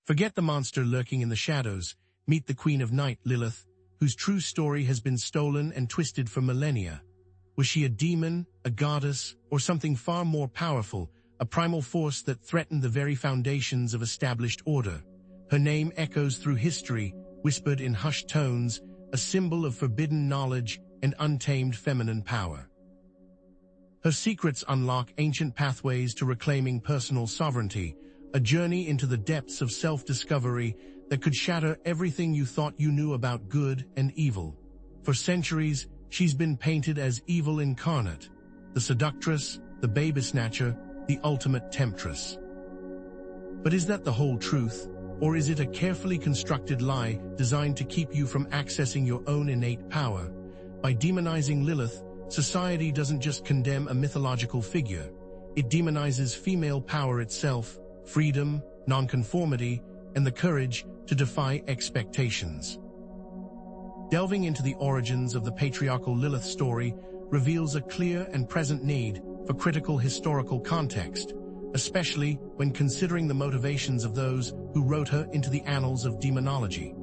Forget the monster lurking in the shadows. Meet the Queen of Night, Lilith, whose true story has been stolen and twisted for millennia. Was she a demon, a goddess, or something far more powerful, a primal force that threatened the very foundations of established order? Her name echoes through history, whispered in hushed tones, a symbol of forbidden knowledge and untamed feminine power. Her secrets unlock ancient pathways to reclaiming personal sovereignty, a journey into the depths of self-discovery that could shatter everything you thought you knew about good and evil. For centuries, she's been painted as evil incarnate, the seductress, the baby snatcher, the ultimate temptress. But is that the whole truth, or is it a carefully constructed lie designed to keep you from accessing your own innate power? By demonizing Lilith, society doesn't just condemn a mythological figure. It demonizes female power itself, freedom, nonconformity, and the courage to defy expectations. Delving into the origins of the patriarchal Lilith story reveals a clear and present need for critical historical context, especially when considering the motivations of those who wrote her into the annals of demonology.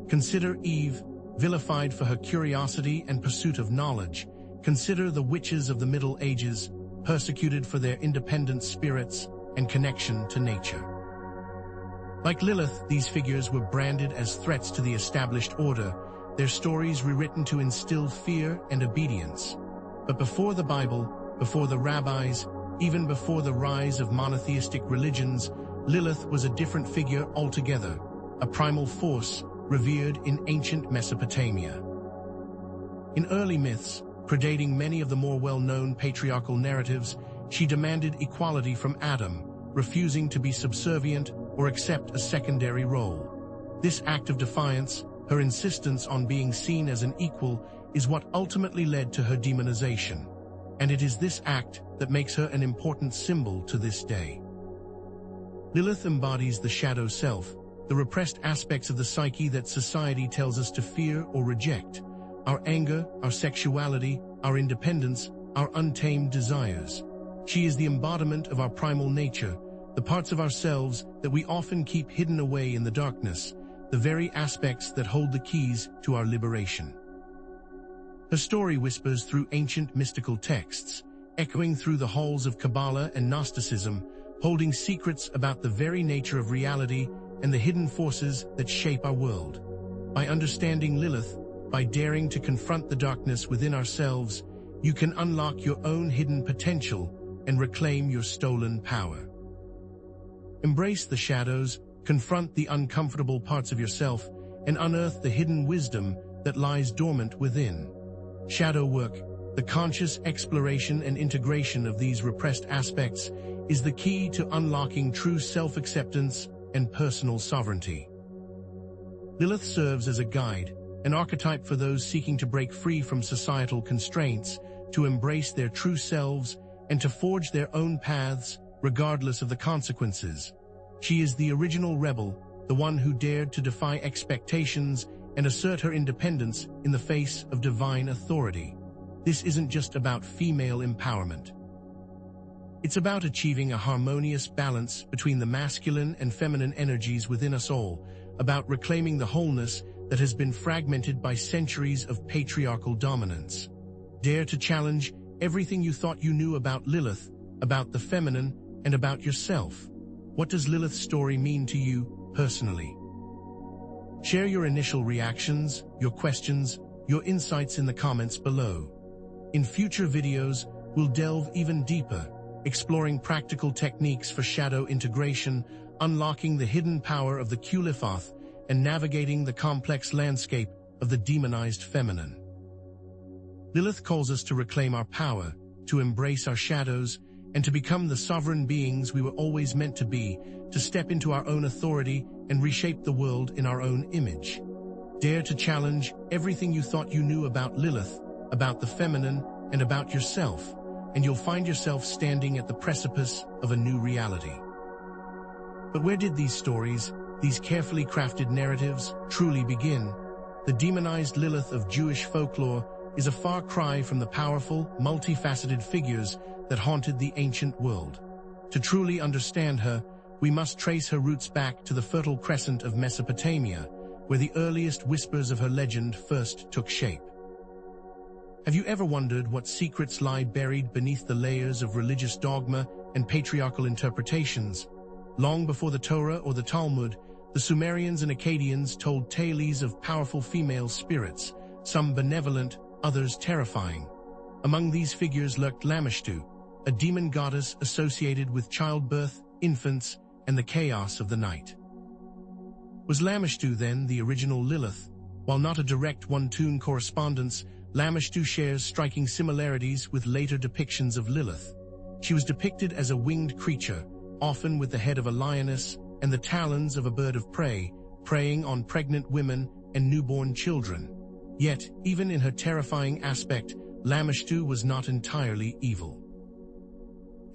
Consider Eve, vilified for her curiosity and pursuit of knowledge. Consider the witches of the Middle Ages, persecuted for their independent spirits and connection to nature. Like Lilith, these figures were branded as threats to the established order, their stories rewritten to instill fear and obedience. But before the Bible, before the rabbis, even before the rise of monotheistic religions, Lilith was a different figure altogether, a primal force revered in ancient Mesopotamia. In early myths, predating many of the more well-known patriarchal narratives, she demanded equality from Adam, refusing to be subservient or accept a secondary role. This act of defiance, her insistence on being seen as an equal, is what ultimately led to her demonization. And it is this act that makes her an important symbol to this day. Lilith embodies the shadow self, the repressed aspects of the psyche that society tells us to fear or reject. Our anger, our sexuality, our independence, our untamed desires. She is the embodiment of our primal nature, the parts of ourselves that we often keep hidden away in the darkness, the very aspects that hold the keys to our liberation. Her story whispers through ancient mystical texts, echoing through the halls of Kabbalah and Gnosticism, holding secrets about the very nature of reality and the hidden forces that shape our world. By understanding Lilith, by daring to confront the darkness within ourselves, you can unlock your own hidden potential and reclaim your stolen power. Embrace the shadows, confront the uncomfortable parts of yourself, and unearth the hidden wisdom that lies dormant within. Shadow work, the conscious exploration and integration of these repressed aspects, is the key to unlocking true self-acceptance and personal sovereignty. Lilith serves as a guide, an archetype for those seeking to break free from societal constraints, to embrace their true selves, and to forge their own paths, regardless of the consequences. She is the original rebel, the one who dared to defy expectations and assert her independence in the face of divine authority. This isn't just about female empowerment. It's about achieving a harmonious balance between the masculine and feminine energies within us all, about reclaiming the wholeness that has been fragmented by centuries of patriarchal dominance. Dare to challenge everything you thought you knew about Lilith, about the feminine, and about yourself. What does Lilith's story mean to you personally? Share your initial reactions, your questions, your insights in the comments below. In future videos, we'll delve even deeper, exploring practical techniques for shadow integration, unlocking the hidden power of the Qliphoth, and navigating the complex landscape of the demonized feminine. Lilith calls us to reclaim our power, to embrace our shadows, and to become the sovereign beings we were always meant to be, to step into our own authority and reshape the world in our own image. Dare to challenge everything you thought you knew about Lilith, about the feminine, and about yourself, and you'll find yourself standing at the precipice of a new reality. But where did these stories, these carefully crafted narratives, truly begin? The demonized Lilith of Jewish folklore is a far cry from the powerful, multifaceted figures that haunted the ancient world. To truly understand her, we must trace her roots back to the Fertile Crescent of Mesopotamia, where the earliest whispers of her legend first took shape. Have you ever wondered what secrets lie buried beneath the layers of religious dogma and patriarchal interpretations? Long before the Torah or the Talmud, the Sumerians and Akkadians told tales of powerful female spirits, some benevolent, others terrifying. Among these figures lurked Lamashtu, a demon goddess associated with childbirth, infants, and the chaos of the night. Was Lamashtu then the original Lilith? While not a direct one-to-one correspondence, Lamashtu shares striking similarities with later depictions of Lilith. She was depicted as a winged creature, often with the head of a lioness and the talons of a bird of prey, preying on pregnant women and newborn children. Yet, even in her terrifying aspect, Lamashtu was not entirely evil.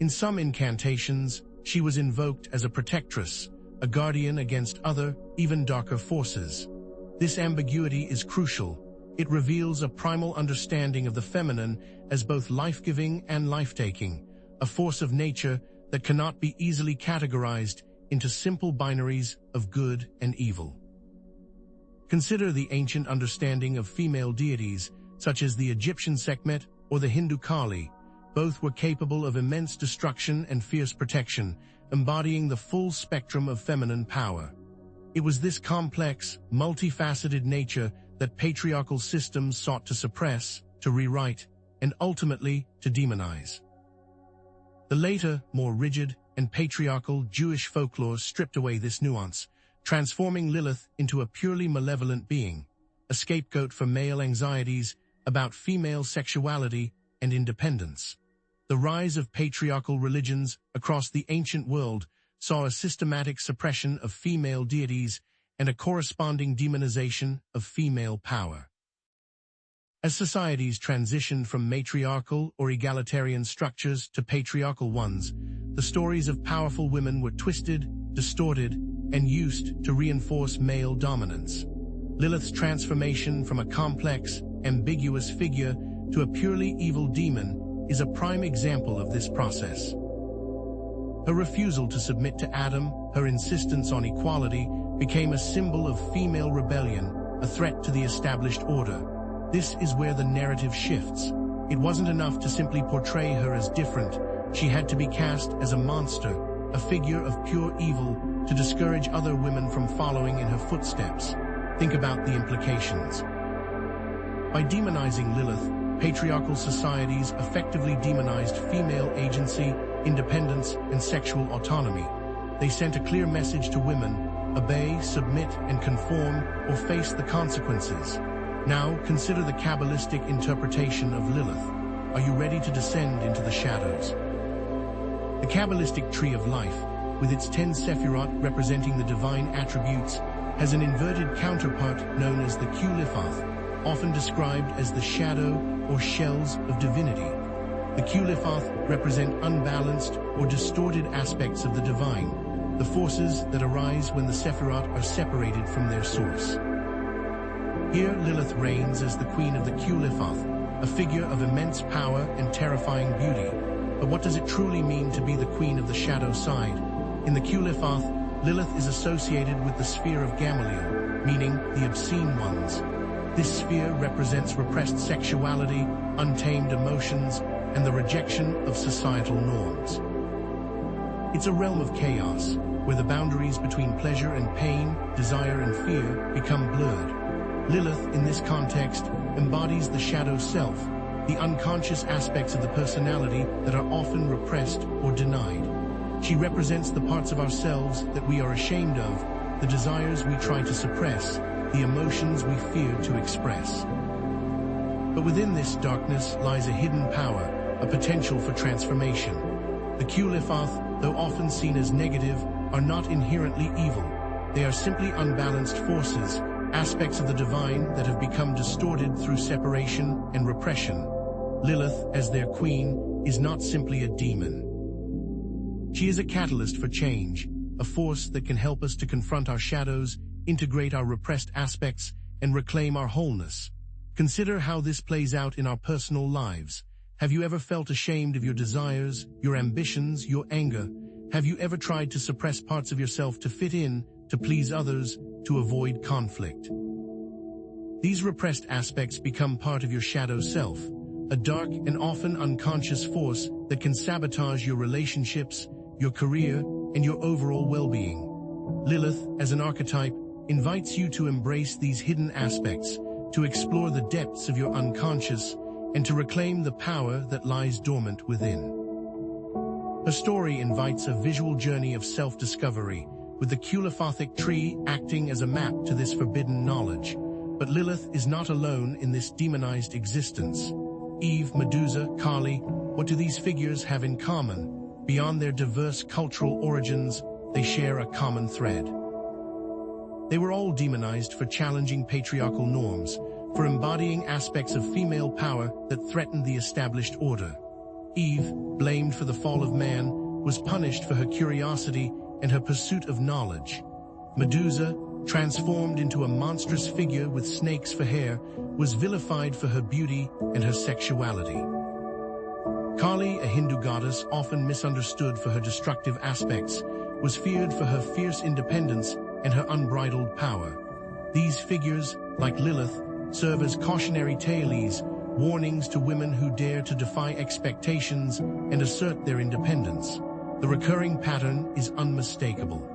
In some incantations, she was invoked as a protectress, a guardian against other, even darker forces. This ambiguity is crucial. It reveals a primal understanding of the feminine as both life-giving and life-taking, a force of nature that cannot be easily categorized into simple binaries of good and evil. Consider the ancient understanding of female deities, such as the Egyptian Sekhmet or the Hindu Kali. Both were capable of immense destruction and fierce protection, embodying the full spectrum of feminine power. It was this complex, multifaceted nature that patriarchal systems sought to suppress, to rewrite, and ultimately to demonize. The later, more rigid, and patriarchal Jewish folklore stripped away this nuance, transforming Lilith into a purely malevolent being, a scapegoat for male anxieties about female sexuality and independence. The rise of patriarchal religions across the ancient world saw a systematic suppression of female deities and a corresponding demonization of female power. As societies transitioned from matriarchal or egalitarian structures to patriarchal ones, the stories of powerful women were twisted, distorted, and used to reinforce male dominance. Lilith's transformation from a complex, ambiguous figure to a purely evil demon is a prime example of this process. Her refusal to submit to Adam, her insistence on equality, became a symbol of female rebellion, a threat to the established order. This is where the narrative shifts. It wasn't enough to simply portray her as different. She had to be cast as a monster, a figure of pure evil, to discourage other women from following in her footsteps. Think about the implications. By demonizing Lilith, patriarchal societies effectively demonized female agency, independence, and sexual autonomy. They sent a clear message to women: obey, submit, and conform, or face the consequences. Now, consider the Kabbalistic interpretation of Lilith. Are you ready to descend into the shadows? The Kabbalistic tree of life, with its 10 sephirot representing the divine attributes, has an inverted counterpart known as the Qliphoth, often described as the shadow or shells of divinity. The Qliphoth represent unbalanced or distorted aspects of the divine, the forces that arise when the sephirot are separated from their source. Here Lilith reigns as the queen of the Qliphoth, a figure of immense power and terrifying beauty. But what does it truly mean to be the queen of the shadow side? In the Qliphoth, Lilith is associated with the sphere of Gamaliel, meaning the obscene ones. This sphere represents repressed sexuality, untamed emotions, and the rejection of societal norms. It's a realm of chaos, where the boundaries between pleasure and pain, desire and fear become blurred. Lilith, in this context, embodies the shadow self, the unconscious aspects of the personality that are often repressed or denied. She represents the parts of ourselves that we are ashamed of, the desires we try to suppress, the emotions we fear to express. But within this darkness lies a hidden power, a potential for transformation. The Qliphoth, though often seen as negative, are not inherently evil. They are simply unbalanced forces, aspects of the divine that have become distorted through separation and repression. Lilith, as their queen, is not simply a demon. She is a catalyst for change, a force that can help us to confront our shadows, integrate our repressed aspects, and reclaim our wholeness. Consider how this plays out in our personal lives. Have you ever felt ashamed of your desires, your ambitions, your anger? Have you ever tried to suppress parts of yourself to fit in, to please others, to avoid conflict? These repressed aspects become part of your shadow self, a dark and often unconscious force that can sabotage your relationships, your career, and your overall well-being. Lilith, as an archetype, invites you to embrace these hidden aspects, to explore the depths of your unconscious, and to reclaim the power that lies dormant within. Her story invites a visual journey of self-discovery, with the Culefathic tree acting as a map to this forbidden knowledge. But Lilith is not alone in this demonized existence. Eve, Medusa, Kali, what do these figures have in common? Beyond their diverse cultural origins, they share a common thread. They were all demonized for challenging patriarchal norms, for embodying aspects of female power that threatened the established order. Eve, blamed for the fall of man, was punished for her curiosity and her pursuit of knowledge. Medusa, transformed into a monstrous figure with snakes for hair, was vilified for her beauty and her sexuality. Kali, a Hindu goddess often misunderstood for her destructive aspects, was feared for her fierce independence and her unbridled power. These figures, like Lilith, serve as cautionary tales, warnings to women who dare to defy expectations and assert their independence. The recurring pattern is unmistakable.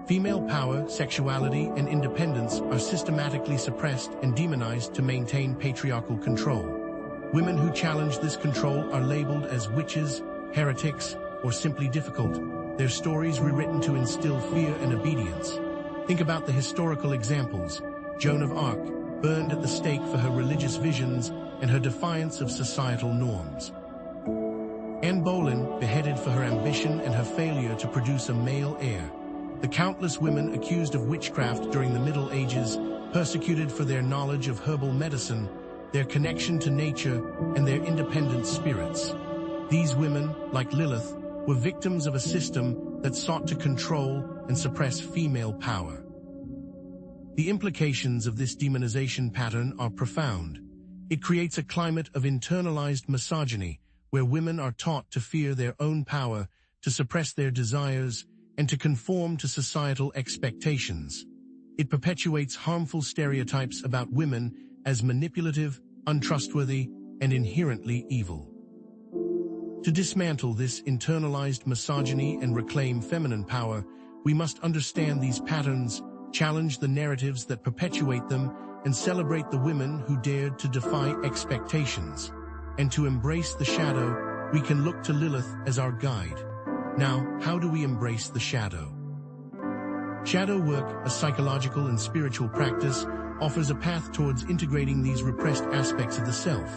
Female power, sexuality, and independence are systematically suppressed and demonized to maintain patriarchal control. Women who challenge this control are labeled as witches, heretics, or simply difficult, their stories rewritten to instill fear and obedience. Think about the historical examples. Joan of Arc, burned at the stake for her religious visions and her defiance of societal norms. Anne Boleyn, beheaded for her ambition and her failure to produce a male heir. The countless women accused of witchcraft during the Middle Ages, persecuted for their knowledge of herbal medicine, their connection to nature, and their independent spirits. These women, like Lilith, were victims of a system that sought to control and suppress female power. The implications of this demonization pattern are profound. It creates a climate of internalized misogyny, where women are taught to fear their own power, to suppress their desires, and to conform to societal expectations. It perpetuates harmful stereotypes about women as manipulative, untrustworthy, and inherently evil. To dismantle this internalized misogyny and reclaim feminine power, we must understand these patterns, challenge the narratives that perpetuate them, and celebrate the women who dared to defy expectations. And to embrace the shadow, we can look to Lilith as our guide. Now, how do we embrace the shadow? Shadow work, a psychological and spiritual practice, offers a path towards integrating these repressed aspects of the self.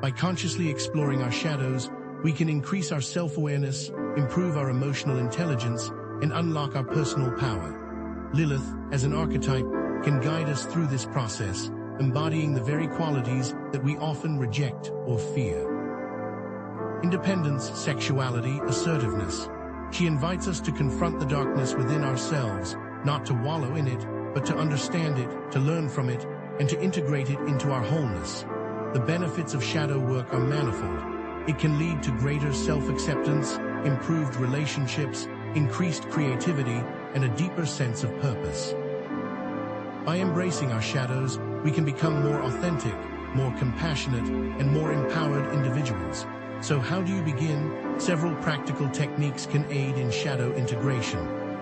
By consciously exploring our shadows, we can increase our self-awareness, improve our emotional intelligence, and unlock our personal power. Lilith, as an archetype, can guide us through this process, embodying the very qualities that we often reject or fear. Independence, sexuality, assertiveness. She invites us to confront the darkness within ourselves, not to wallow in it, but to understand it, to learn from it, and to integrate it into our wholeness. The benefits of shadow work are manifold. It can lead to greater self-acceptance, improved relationships, increased creativity, and a deeper sense of purpose. By embracing our shadows, we can become more authentic, more compassionate, and more empowered individuals. So how do you begin? Several practical techniques can aid in shadow integration.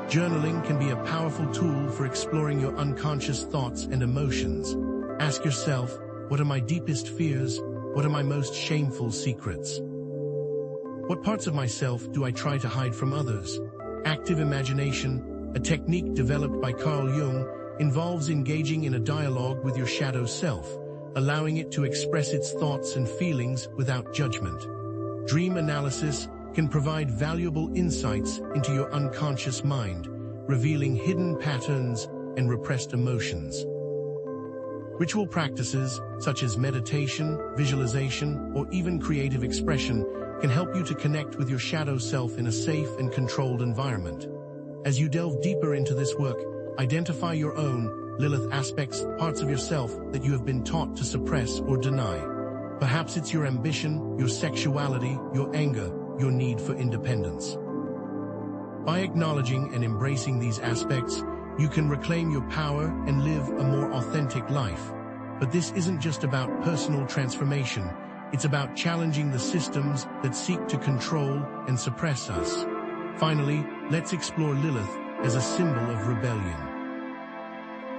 Journaling can be a powerful tool for exploring your unconscious thoughts and emotions. Ask yourself, what are my deepest fears? What are my most shameful secrets? What parts of myself do I try to hide from others? Active imagination, a technique developed by Carl Jung, involves engaging in a dialogue with your shadow self, allowing it to express its thoughts and feelings without judgment. Dream analysis can provide valuable insights into your unconscious mind, revealing hidden patterns and repressed emotions. Ritual practices, such as meditation, visualization, or even creative expression, can help you to connect with your shadow self in a safe and controlled environment. As you delve deeper into this work, identify your own Lilith aspects, parts of yourself that you have been taught to suppress or deny. Perhaps it's your ambition, your sexuality, your anger, your need for independence. By acknowledging and embracing these aspects, you can reclaim your power and live a more authentic life. But this isn't just about personal transformation, it's about challenging the systems that seek to control and suppress us. Finally, let's explore Lilith as a symbol of rebellion.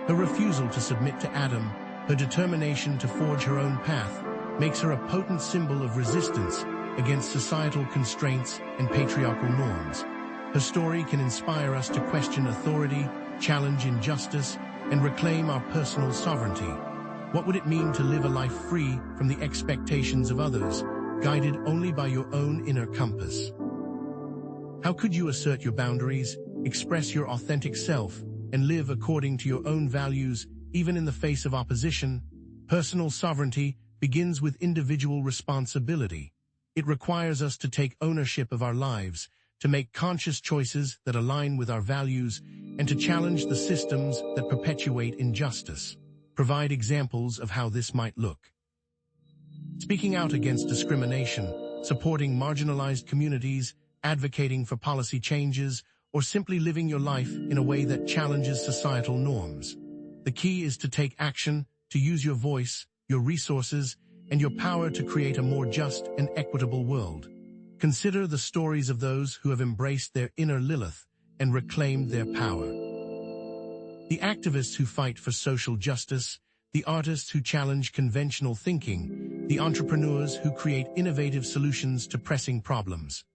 Her refusal to submit to Adam, her determination to forge her own path, makes her a potent symbol of resistance against societal constraints and patriarchal norms. Her story can inspire us to question authority, challenge injustice, and reclaim our personal sovereignty. What would it mean to live a life free from the expectations of others, guided only by your own inner compass? How could you assert your boundaries, express your authentic self, and live according to your own values, even in the face of opposition? Personal sovereignty begins with individual responsibility. It requires us to take ownership of our lives, to make conscious choices that align with our values, and to challenge the systems that perpetuate injustice. Provide examples of how this might look. Speaking out against discrimination, supporting marginalized communities, advocating for policy changes, or simply living your life in a way that challenges societal norms. The key is to take action, to use your voice, your resources, and your power to create a more just and equitable world. Consider the stories of those who have embraced their inner Lilith and reclaimed their power. The activists who fight for social justice, the artists who challenge conventional thinking, the entrepreneurs who create innovative solutions to pressing problems.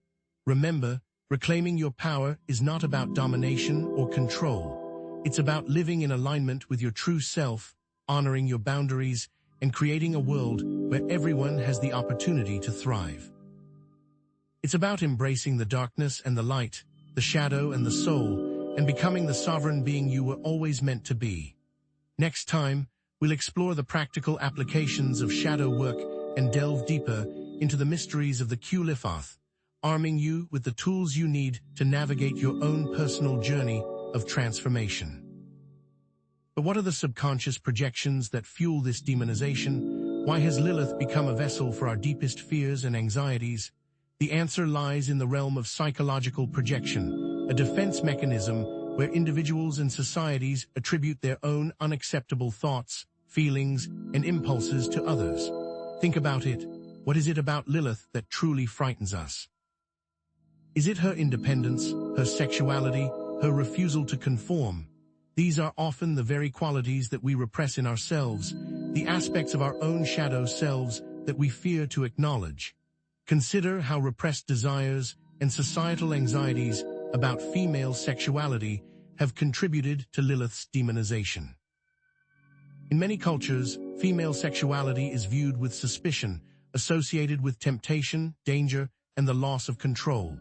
Remember, reclaiming your power is not about domination or control. It's about living in alignment with your true self, honoring your boundaries, and creating a world where everyone has the opportunity to thrive. It's about embracing the darkness and the light, the shadow and the soul, and becoming the sovereign being you were always meant to be. Next time, we'll explore the practical applications of shadow work and delve deeper into the mysteries of the Qliphoth, arming you with the tools you need to navigate your own personal journey of transformation. But what are the subconscious projections that fuel this demonization? Why has Lilith become a vessel for our deepest fears and anxieties? The answer lies in the realm of psychological projection, a defense mechanism where individuals and societies attribute their own unacceptable thoughts, feelings, and impulses to others. Think about it. What is it about Lilith that truly frightens us? Is it her independence, her sexuality, her refusal to conform? These are often the very qualities that we repress in ourselves, the aspects of our own shadow selves that we fear to acknowledge. Consider how repressed desires and societal anxieties about female sexuality have contributed to Lilith's demonization. In many cultures, female sexuality is viewed with suspicion, associated with temptation, danger, and the loss of control.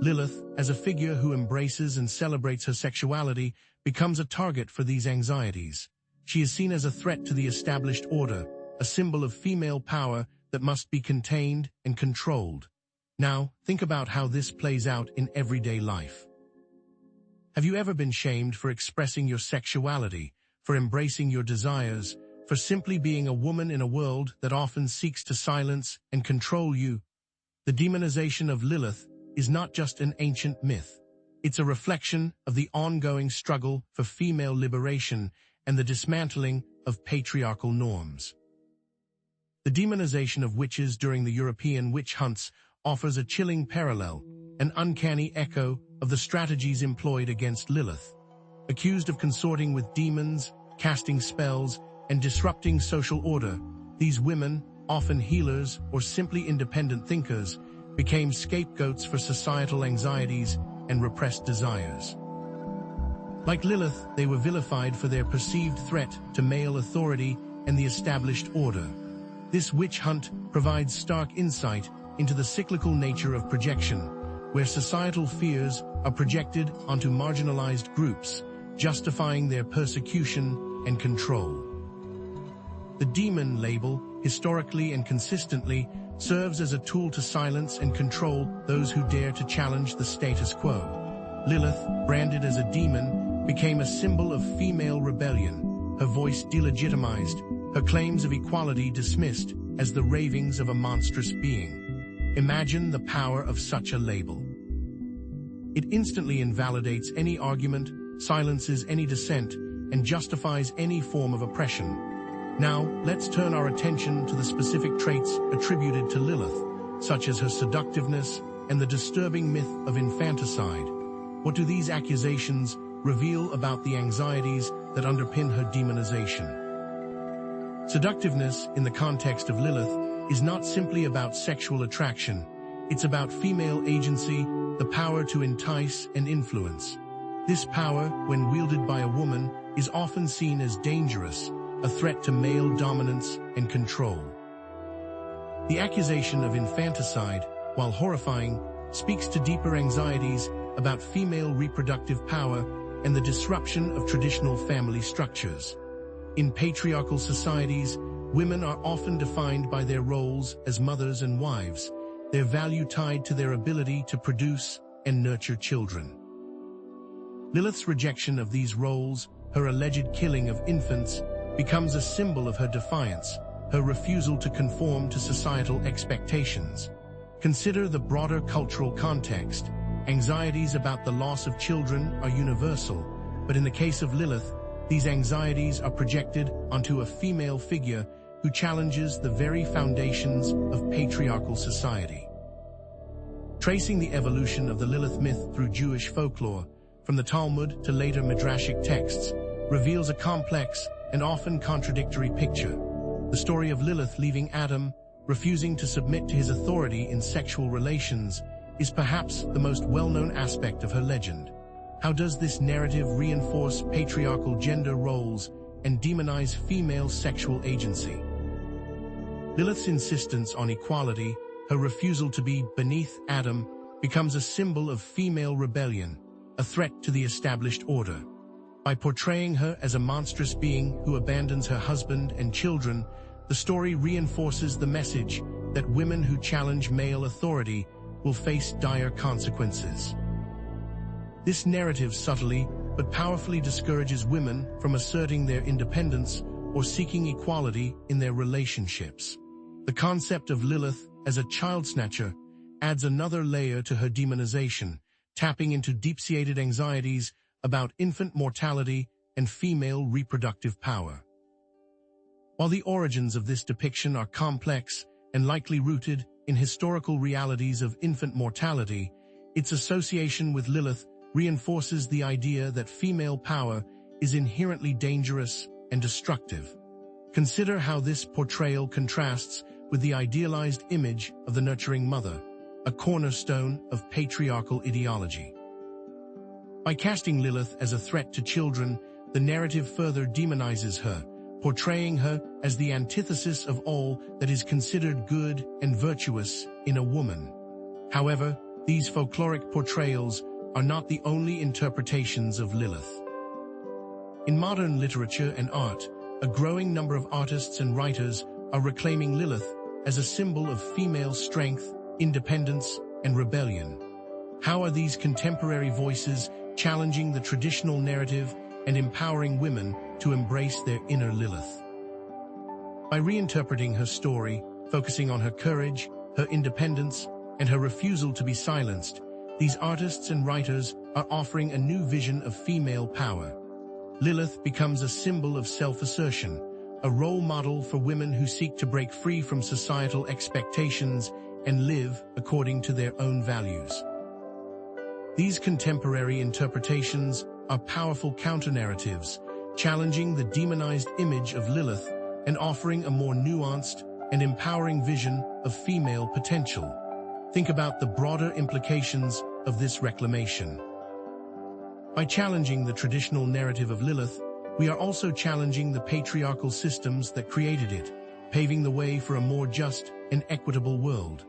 Lilith, as a figure who embraces and celebrates her sexuality, becomes a target for these anxieties. She is seen as a threat to the established order, a symbol of female power that must be contained and controlled. Now, think about how this plays out in everyday life. Have you ever been shamed for expressing your sexuality, for embracing your desires, for simply being a woman in a world that often seeks to silence and control you? The demonization of Lilith is not just an ancient myth. It's a reflection of the ongoing struggle for female liberation and the dismantling of patriarchal norms. The demonization of witches during the European witch hunts offers a chilling parallel, an uncanny echo of the strategies employed against Lilith. Accused of consorting with demons, casting spells, and disrupting social order, these women, often healers or simply independent thinkers, became scapegoats for societal anxieties and repressed desires. Like Lilith, they were vilified for their perceived threat to male authority and the established order. This witch hunt provides stark insight into the cyclical nature of projection, where societal fears are projected onto marginalized groups, justifying their persecution and control. The demon label, historically and consistently, serves as a tool to silence and control those who dare to challenge the status quo. Lilith, branded as a demon, became a symbol of female rebellion, her voice delegitimized, her claims of equality dismissed as the ravings of a monstrous being. Imagine the power of such a label. It instantly invalidates any argument, silences any dissent, and justifies any form of oppression. Now, let's turn our attention to the specific traits attributed to Lilith, such as her seductiveness and the disturbing myth of infanticide. What do these accusations reveal about the anxieties that underpin her demonization? Seductiveness, in the context of Lilith, is not simply about sexual attraction. It's about female agency, the power to entice and influence. This power, when wielded by a woman, is often seen as dangerous, a threat to male dominance and control. The accusation of infanticide, while horrifying, speaks to deeper anxieties about female reproductive power and the disruption of traditional family structures. In patriarchal societies, women are often defined by their roles as mothers and wives, their value tied to their ability to produce and nurture children. Lilith's rejection of these roles, her alleged killing of infants, becomes a symbol of her defiance, her refusal to conform to societal expectations. Consider the broader cultural context. Anxieties about the loss of children are universal, but in the case of Lilith, these anxieties are projected onto a female figure who challenges the very foundations of patriarchal society. Tracing the evolution of the Lilith myth through Jewish folklore, from the Talmud to later Midrashic texts, reveals a complex and often contradictory picture. The story of Lilith leaving Adam, refusing to submit to his authority in sexual relations, is perhaps the most well-known aspect of her legend. How does this narrative reinforce patriarchal gender roles and demonize female sexual agency? Lilith's insistence on equality, her refusal to be beneath Adam, becomes a symbol of female rebellion, a threat to the established order. By portraying her as a monstrous being who abandons her husband and children, the story reinforces the message that women who challenge male authority will face dire consequences. This narrative subtly but powerfully discourages women from asserting their independence or seeking equality in their relationships. The concept of Lilith as a child snatcher adds another layer to her demonization, tapping into deep-seated anxieties about infant mortality and female reproductive power. While the origins of this depiction are complex and likely rooted in historical realities of infant mortality, its association with Lilith reinforces the idea that female power is inherently dangerous and destructive. Consider how this portrayal contrasts with the idealized image of the nurturing mother, a cornerstone of patriarchal ideology. By casting Lilith as a threat to children, the narrative further demonizes her, portraying her as the antithesis of all that is considered good and virtuous in a woman. However, these folkloric portrayals are not the only interpretations of Lilith. In modern literature and art, a growing number of artists and writers are reclaiming Lilith as a symbol of female strength, independence, and rebellion. How are these contemporary voices challenging the traditional narrative and empowering women to embrace their inner Lilith? By reinterpreting her story, focusing on her courage, her independence, and her refusal to be silenced, these artists and writers are offering a new vision of female power. Lilith becomes a symbol of self-assertion, a role model for women who seek to break free from societal expectations and live according to their own values. These contemporary interpretations are powerful counter-narratives, challenging the demonized image of Lilith and offering a more nuanced and empowering vision of female potential. Think about the broader implications of this reclamation. By challenging the traditional narrative of Lilith, we are also challenging the patriarchal systems that created it, paving the way for a more just and equitable world.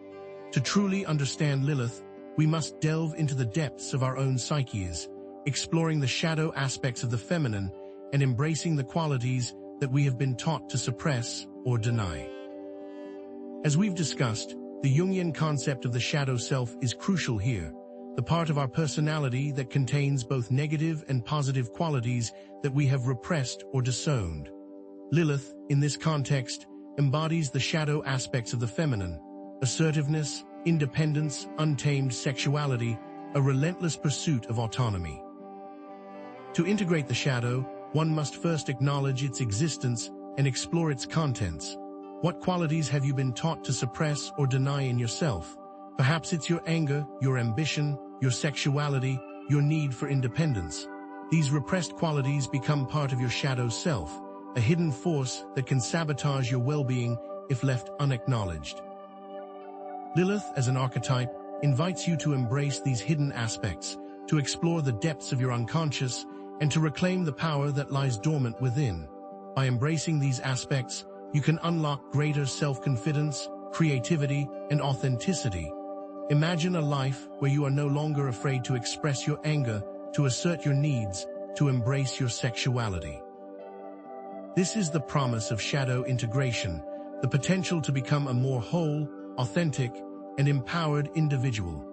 To truly understand Lilith, we must delve into the depths of our own psyches, exploring the shadow aspects of the feminine and embracing the qualities that we have been taught to suppress or deny. As we've discussed, the Jungian concept of the shadow self is crucial here, the part of our personality that contains both negative and positive qualities that we have repressed or disowned. Lilith, in this context, embodies the shadow aspects of the feminine: assertiveness, independence, untamed sexuality, a relentless pursuit of autonomy. To integrate the shadow, one must first acknowledge its existence and explore its contents. What qualities have you been taught to suppress or deny in yourself? Perhaps it's your anger, your ambition, your sexuality, your need for independence. These repressed qualities become part of your shadow self, a hidden force that can sabotage your well-being if left unacknowledged. Lilith, as an archetype, invites you to embrace these hidden aspects, to explore the depths of your unconscious, and to reclaim the power that lies dormant within. By embracing these aspects, you can unlock greater self-confidence, creativity, and authenticity. Imagine a life where you are no longer afraid to express your anger, to assert your needs, to embrace your sexuality. This is the promise of shadow integration, the potential to become a more whole, authentic, and empowered individual.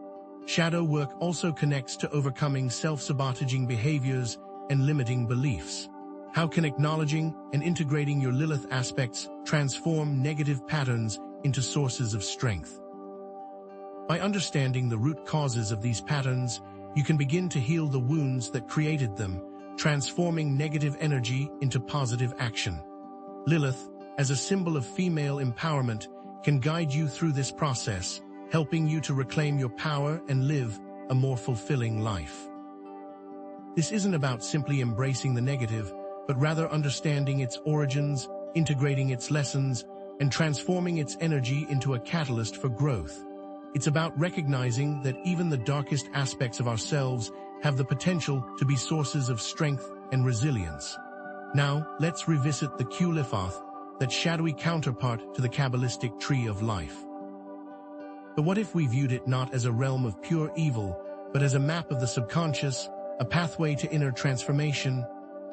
Shadow work also connects to overcoming self-sabotaging behaviors and limiting beliefs. How can acknowledging and integrating your Lilith aspects transform negative patterns into sources of strength? By understanding the root causes of these patterns, you can begin to heal the wounds that created them, transforming negative energy into positive action. Lilith, as a symbol of female empowerment, can guide you through this process, helping you to reclaim your power and live a more fulfilling life. This isn't about simply embracing the negative, but rather understanding its origins, integrating its lessons, and transforming its energy into a catalyst for growth. It's about recognizing that even the darkest aspects of ourselves have the potential to be sources of strength and resilience. Now, let's revisit the Qliphoth, that shadowy counterpart to the Kabbalistic tree of life. But what if we viewed it not as a realm of pure evil, but as a map of the subconscious, a pathway to inner transformation?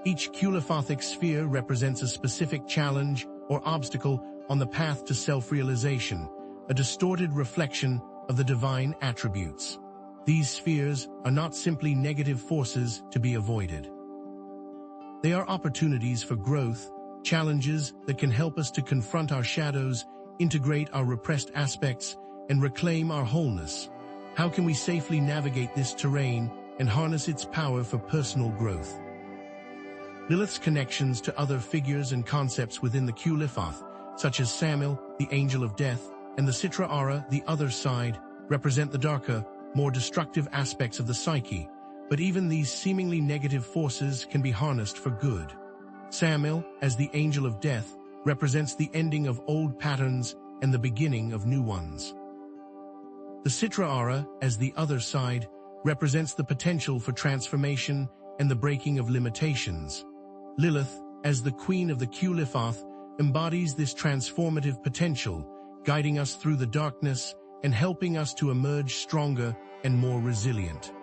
Each Qliphothic sphere represents a specific challenge or obstacle on the path to self-realization, a distorted reflection of the divine attributes. These spheres are not simply negative forces to be avoided. They are opportunities for growth, challenges that can help us to confront our shadows, integrate our repressed aspects, and reclaim our wholeness. How can we safely navigate this terrain and harness its power for personal growth? Lilith's connections to other figures and concepts within the Qliphoth, such as Samael, the angel of death, and the Sitra Ara, the other side, represent the darker, more destructive aspects of the psyche, but even these seemingly negative forces can be harnessed for good. Samael, as the angel of death, represents the ending of old patterns and the beginning of new ones. The Sitra Ara, as the other side, represents the potential for transformation and the breaking of limitations. Lilith, as the queen of the Qliphoth, embodies this transformative potential, guiding us through the darkness and helping us to emerge stronger and more resilient.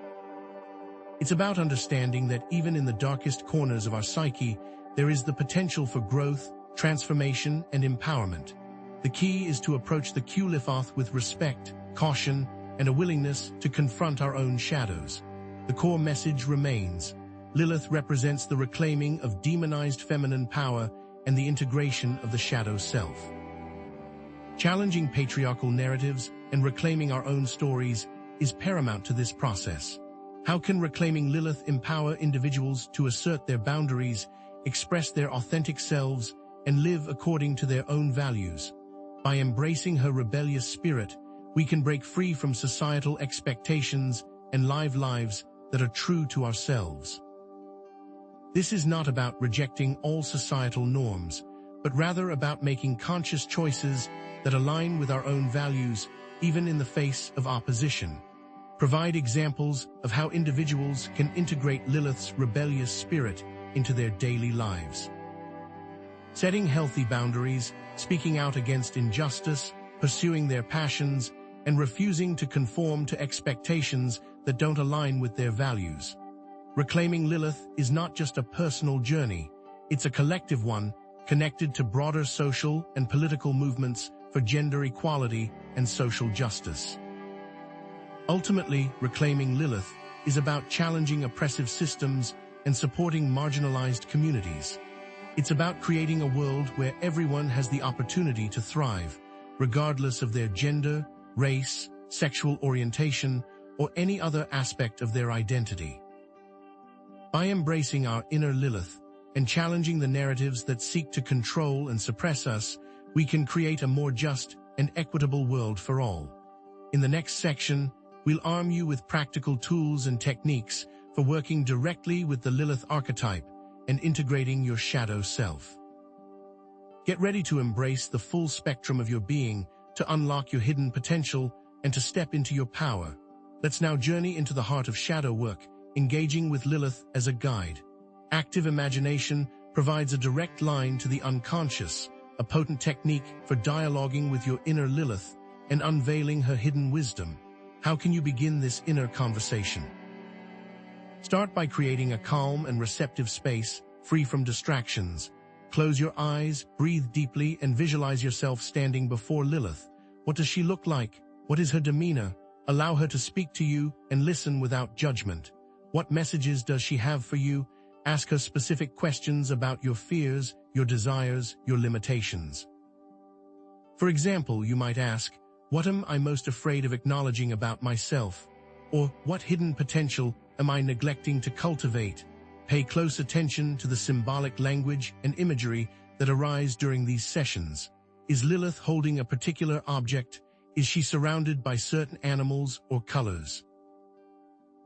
It's about understanding that even in the darkest corners of our psyche, there is the potential for growth, transformation, and empowerment. The key is to approach the Qliphoth with respect, caution, and a willingness to confront our own shadows. The core message remains: Lilith represents the reclaiming of demonized feminine power and the integration of the shadow self. Challenging patriarchal narratives and reclaiming our own stories is paramount to this process. How can reclaiming Lilith empower individuals to assert their boundaries, express their authentic selves, and live according to their own values? By embracing her rebellious spirit, we can break free from societal expectations and live lives that are true to ourselves. This is not about rejecting all societal norms, but rather about making conscious choices that align with our own values, even in the face of opposition. Provide examples of how individuals can integrate Lilith's rebellious spirit into their daily lives. Setting healthy boundaries, speaking out against injustice, pursuing their passions, and refusing to conform to expectations that don't align with their values. Reclaiming Lilith is not just a personal journey, it's a collective one, connected to broader social and political movements for gender equality and social justice. Ultimately, reclaiming Lilith is about challenging oppressive systems and supporting marginalized communities. It's about creating a world where everyone has the opportunity to thrive, regardless of their gender, race, sexual orientation, or any other aspect of their identity. By embracing our inner Lilith and challenging the narratives that seek to control and suppress us, we can create a more just and equitable world for all. In the next section, we'll arm you with practical tools and techniques for working directly with the Lilith archetype and integrating your shadow self. Get ready to embrace the full spectrum of your being, to unlock your hidden potential, and to step into your power. Let's now journey into the heart of shadow work, engaging with Lilith as a guide. Active imagination provides a direct line to the unconscious, a potent technique for dialoguing with your inner Lilith and unveiling her hidden wisdom. How can you begin this inner conversation? Start by creating a calm and receptive space, free from distractions. Close your eyes, breathe deeply, and visualize yourself standing before Lilith. What does she look like? What is her demeanor? Allow her to speak to you and listen without judgment. What messages does she have for you? Ask her specific questions about your fears, your desires, your limitations. For example, you might ask, "What am I most afraid of acknowledging about myself?" Or, "What hidden potential am I neglecting to cultivate?" Pay close attention to the symbolic language and imagery that arise during these sessions. Is Lilith holding a particular object? Is she surrounded by certain animals or colors?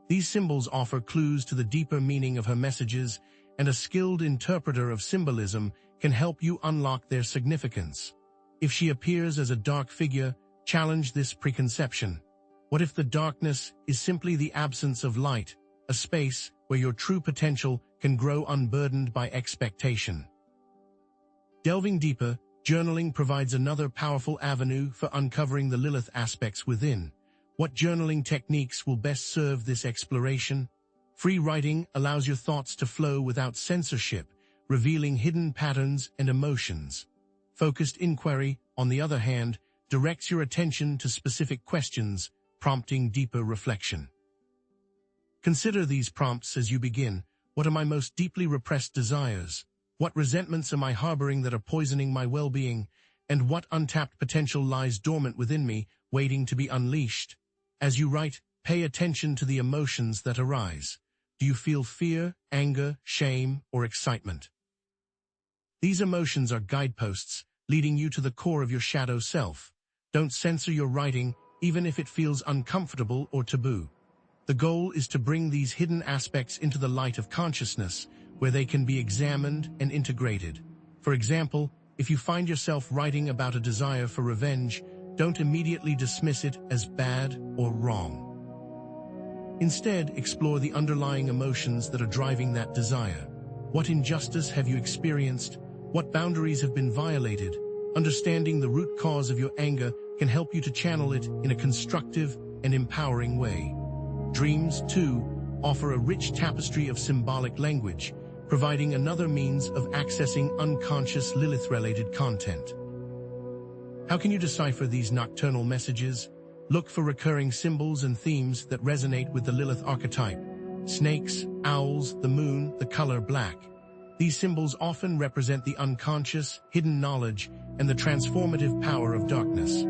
These symbols offer clues to the deeper meaning of her messages, and a skilled interpreter of symbolism can help you unlock their significance. If she appears as a dark figure, challenge this preconception. What if the darkness is simply the absence of light, a space where your true potential can grow unburdened by expectation? Delving deeper, journaling provides another powerful avenue for uncovering the Lilith aspects within. What journaling techniques will best serve this exploration? Free writing allows your thoughts to flow without censorship, revealing hidden patterns and emotions. Focused inquiry, on the other hand, directs your attention to specific questions, prompting deeper reflection. Consider these prompts as you begin. What are my most deeply repressed desires? What resentments am I harboring that are poisoning my well-being? And what untapped potential lies dormant within me, waiting to be unleashed? As you write, pay attention to the emotions that arise. Do you feel fear, anger, shame, or excitement? These emotions are guideposts, leading you to the core of your shadow self. Don't censor your writing, even if it feels uncomfortable or taboo. The goal is to bring these hidden aspects into the light of consciousness, where they can be examined and integrated. For example, if you find yourself writing about a desire for revenge, don't immediately dismiss it as bad or wrong. Instead, explore the underlying emotions that are driving that desire. What injustice have you experienced? What boundaries have been violated? Understanding the root cause of your anger can help you to channel it in a constructive and empowering way. Dreams, too, offer a rich tapestry of symbolic language, providing another means of accessing unconscious Lilith-related content. How can you decipher these nocturnal messages? Look for recurring symbols and themes that resonate with the Lilith archetype. Snakes, owls, the moon, the color black. These symbols often represent the unconscious, hidden knowledge, and the transformative power of darkness.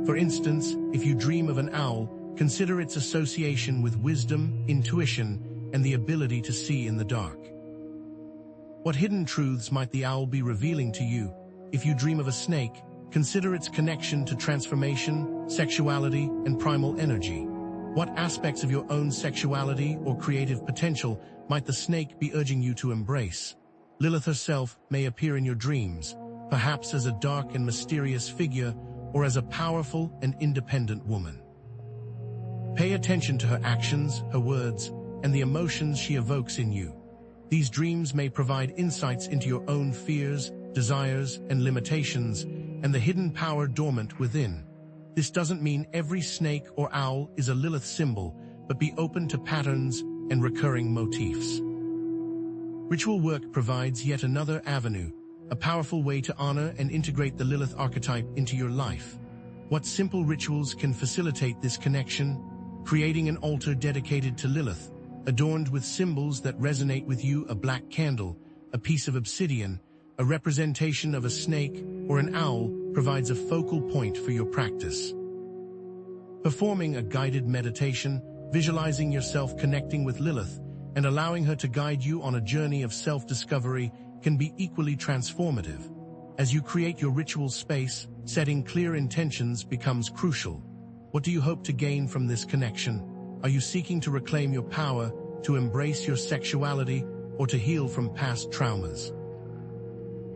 For instance, if you dream of an owl, consider its association with wisdom, intuition, and the ability to see in the dark. What hidden truths might the owl be revealing to you? If you dream of a snake, consider its connection to transformation, sexuality, and primal energy. What aspects of your own sexuality or creative potential might the snake be urging you to embrace? Lilith herself may appear in your dreams, perhaps as a dark and mysterious figure, or as a powerful and independent woman. Pay attention to her actions, her words, and the emotions she evokes in you. These dreams may provide insights into your own fears, desires, and limitations, and the hidden power dormant within. This doesn't mean every snake or owl is a Lilith symbol, but be open to patterns and recurring motifs. Ritual work provides yet another avenue, a powerful way to honor and integrate the Lilith archetype into your life. What simple rituals can facilitate this connection? Creating an altar dedicated to Lilith, adorned with symbols that resonate with you: a black candle, a piece of obsidian, a representation of a snake, or an owl, provides a focal point for your practice. Performing a guided meditation, visualizing yourself connecting with Lilith and allowing her to guide you on a journey of self-discovery can be equally transformative. As you create your ritual space, setting clear intentions becomes crucial. What do you hope to gain from this connection? Are you seeking to reclaim your power, to embrace your sexuality, or to heal from past traumas?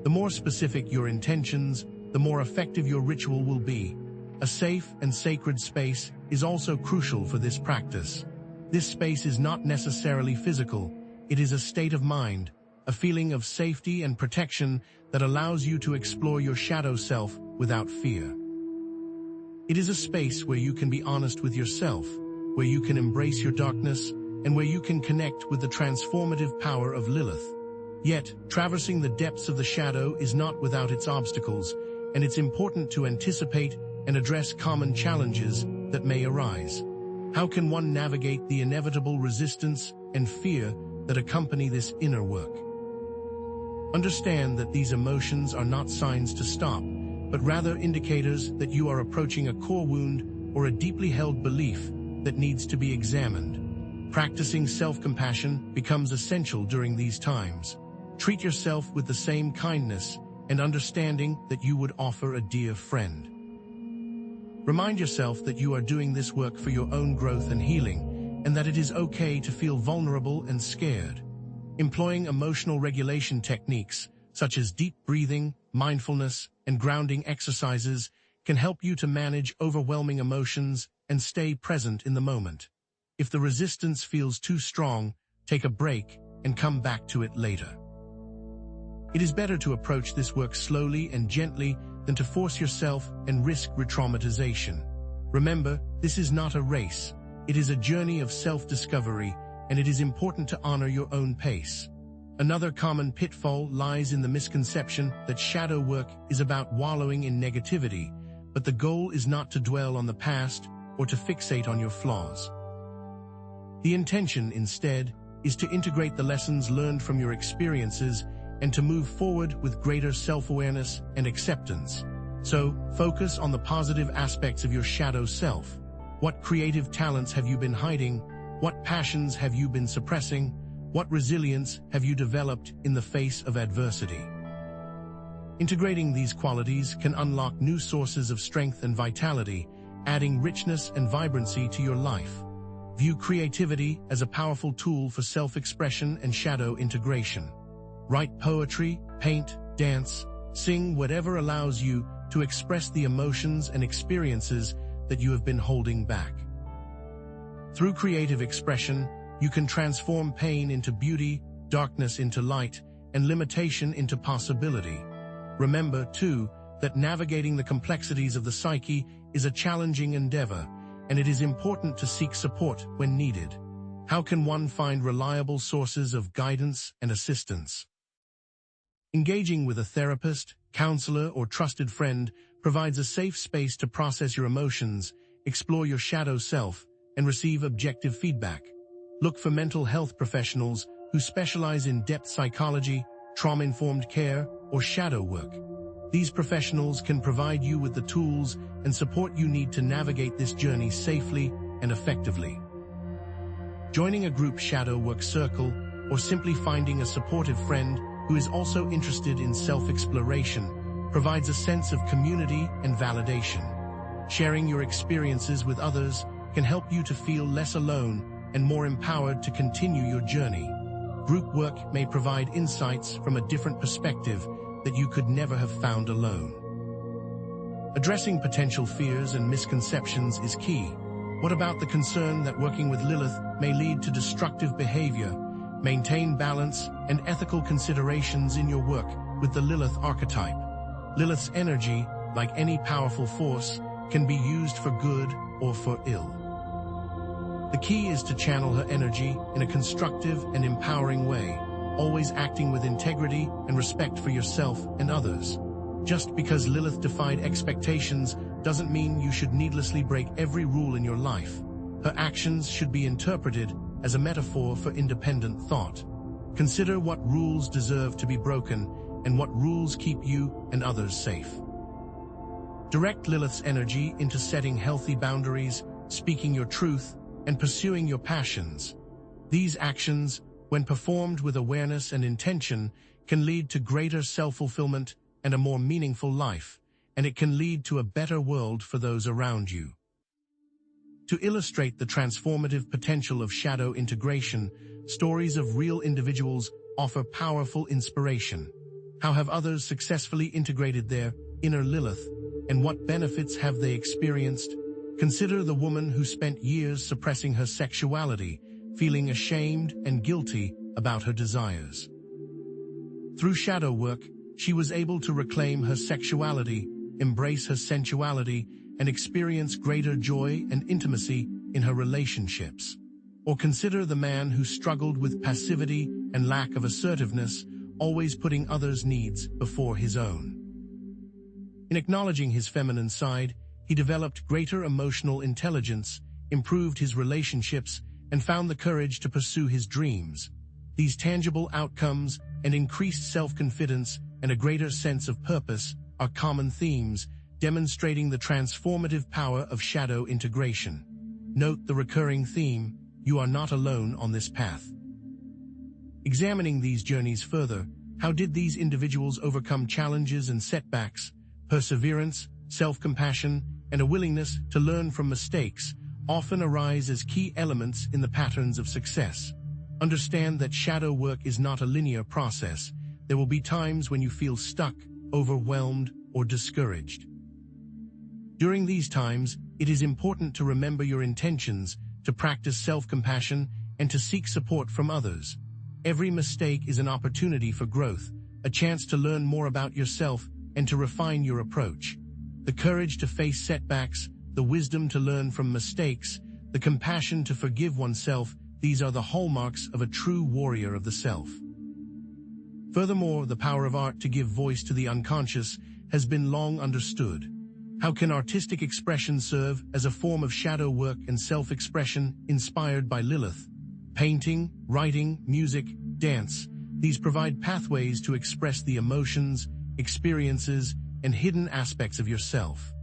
The more specific your intentions, the more effective your ritual will be. A safe and sacred space is also crucial for this practice. This space is not necessarily physical, it is a state of mind, a feeling of safety and protection that allows you to explore your shadow self without fear. It is a space where you can be honest with yourself, where you can embrace your darkness, and where you can connect with the transformative power of Lilith. Yet, traversing the depths of the shadow is not without its obstacles, and it's important to anticipate and address common challenges that may arise. How can one navigate the inevitable resistance and fear that accompany this inner work? Understand that these emotions are not signs to stop, but rather indicators that you are approaching a core wound or a deeply held belief that needs to be examined. Practicing self-compassion becomes essential during these times. Treat yourself with the same kindness and understanding that you would offer a dear friend. Remind yourself that you are doing this work for your own growth and healing, and that it is okay to feel vulnerable and scared. Employing emotional regulation techniques, such as deep breathing, mindfulness, and grounding exercises, can help you to manage overwhelming emotions and stay present in the moment. If the resistance feels too strong, take a break and come back to it later. It is better to approach this work slowly and gently than to force yourself and risk re-traumatization. Remember, this is not a race. It is a journey of self-discovery, and it is important to honor your own pace. Another common pitfall lies in the misconception that shadow work is about wallowing in negativity, but the goal is not to dwell on the past or to fixate on your flaws. The intention, instead, is to integrate the lessons learned from your experiences and to move forward with greater self-awareness and acceptance. So, focus on the positive aspects of your shadow self. What creative talents have you been hiding? What passions have you been suppressing? What resilience have you developed in the face of adversity? Integrating these qualities can unlock new sources of strength and vitality, adding richness and vibrancy to your life. View creativity as a powerful tool for self-expression and shadow integration. Write poetry, paint, dance, sing, whatever allows you to express the emotions and experiences that you have been holding back. Through creative expression, you can transform pain into beauty, darkness into light, and limitation into possibility. Remember, too, that navigating the complexities of the psyche is a challenging endeavor, and it is important to seek support when needed. How can one find reliable sources of guidance and assistance? Engaging with a therapist, counselor, or trusted friend provides a safe space to process your emotions, explore your shadow self, and receive objective feedback. Look for mental health professionals who specialize in depth psychology, trauma-informed care, or shadow work. These professionals can provide you with the tools and support you need to navigate this journey safely and effectively. Joining a group shadow work circle, or simply finding a supportive friend who is also interested in self-exploration, provides a sense of community and validation. Sharing your experiences with others can help you to feel less alone and more empowered to continue your journey. Group work may provide insights from a different perspective that you could never have found alone. Addressing potential fears and misconceptions is key. What about the concern that working with Lilith may lead to destructive behavior? Maintain balance and ethical considerations in your work with the Lilith archetype. Lilith's energy, like any powerful force, can be used for good or for ill. The key is to channel her energy in a constructive and empowering way, always acting with integrity and respect for yourself and others. Just because Lilith defied expectations doesn't mean you should needlessly break every rule in your life. Her actions should be interpreted as a metaphor for independent thought. Consider what rules deserve to be broken and what rules keep you and others safe. Direct Lilith's energy into setting healthy boundaries, speaking your truth, and pursuing your passions. These actions, when performed with awareness and intention, can lead to greater self-fulfillment and a more meaningful life, and it can lead to a better world for those around you. To illustrate the transformative potential of shadow integration, stories of real individuals offer powerful inspiration. How have others successfully integrated their inner Lilith, and what benefits have they experienced? Consider the woman who spent years suppressing her sexuality, feeling ashamed and guilty about her desires. Through shadow work, she was able to reclaim her sexuality, embrace her sensuality, and experience greater joy and intimacy in her relationships. Or consider the man who struggled with passivity and lack of assertiveness, always putting others' needs before his own. In acknowledging his feminine side, he developed greater emotional intelligence, improved his relationships, and found the courage to pursue his dreams. These tangible outcomes and increased self-confidence and a greater sense of purpose are common themes, demonstrating the transformative power of shadow integration. Note the recurring theme: you are not alone on this path. Examining these journeys further, how did these individuals overcome challenges and setbacks? Perseverance, self-compassion, and a willingness to learn from mistakes often arise as key elements in the patterns of success. Understand that shadow work is not a linear process. There will be times when you feel stuck, overwhelmed, or discouraged. During these times, it is important to remember your intentions, to practice self-compassion, and to seek support from others. Every mistake is an opportunity for growth, a chance to learn more about yourself and to refine your approach. The courage to face setbacks, the wisdom to learn from mistakes, the compassion to forgive oneself, these are the hallmarks of a true warrior of the self. Furthermore, the power of art to give voice to the unconscious has been long understood. How can artistic expression serve as a form of shadow work and self-expression inspired by Lilith? Painting, writing, music, dance, these provide pathways to express the emotions, experiences, and hidden aspects of yourself.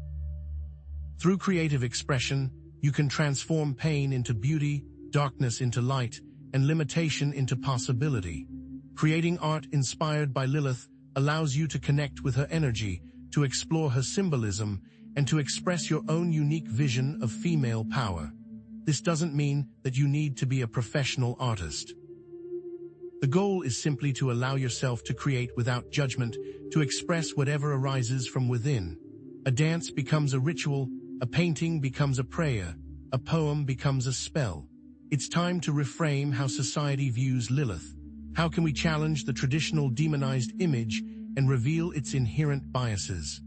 Through creative expression, you can transform pain into beauty, darkness into light, and limitation into possibility. Creating art inspired by Lilith allows you to connect with her energy, to explore her symbolism, and to express your own unique vision of female power. This doesn't mean that you need to be a professional artist. The goal is simply to allow yourself to create without judgment, to express whatever arises from within. A dance becomes a ritual, a painting becomes a prayer, a poem becomes a spell. It's time to reframe how society views Lilith. How can we challenge the traditional demonized image and reveal its inherent biases?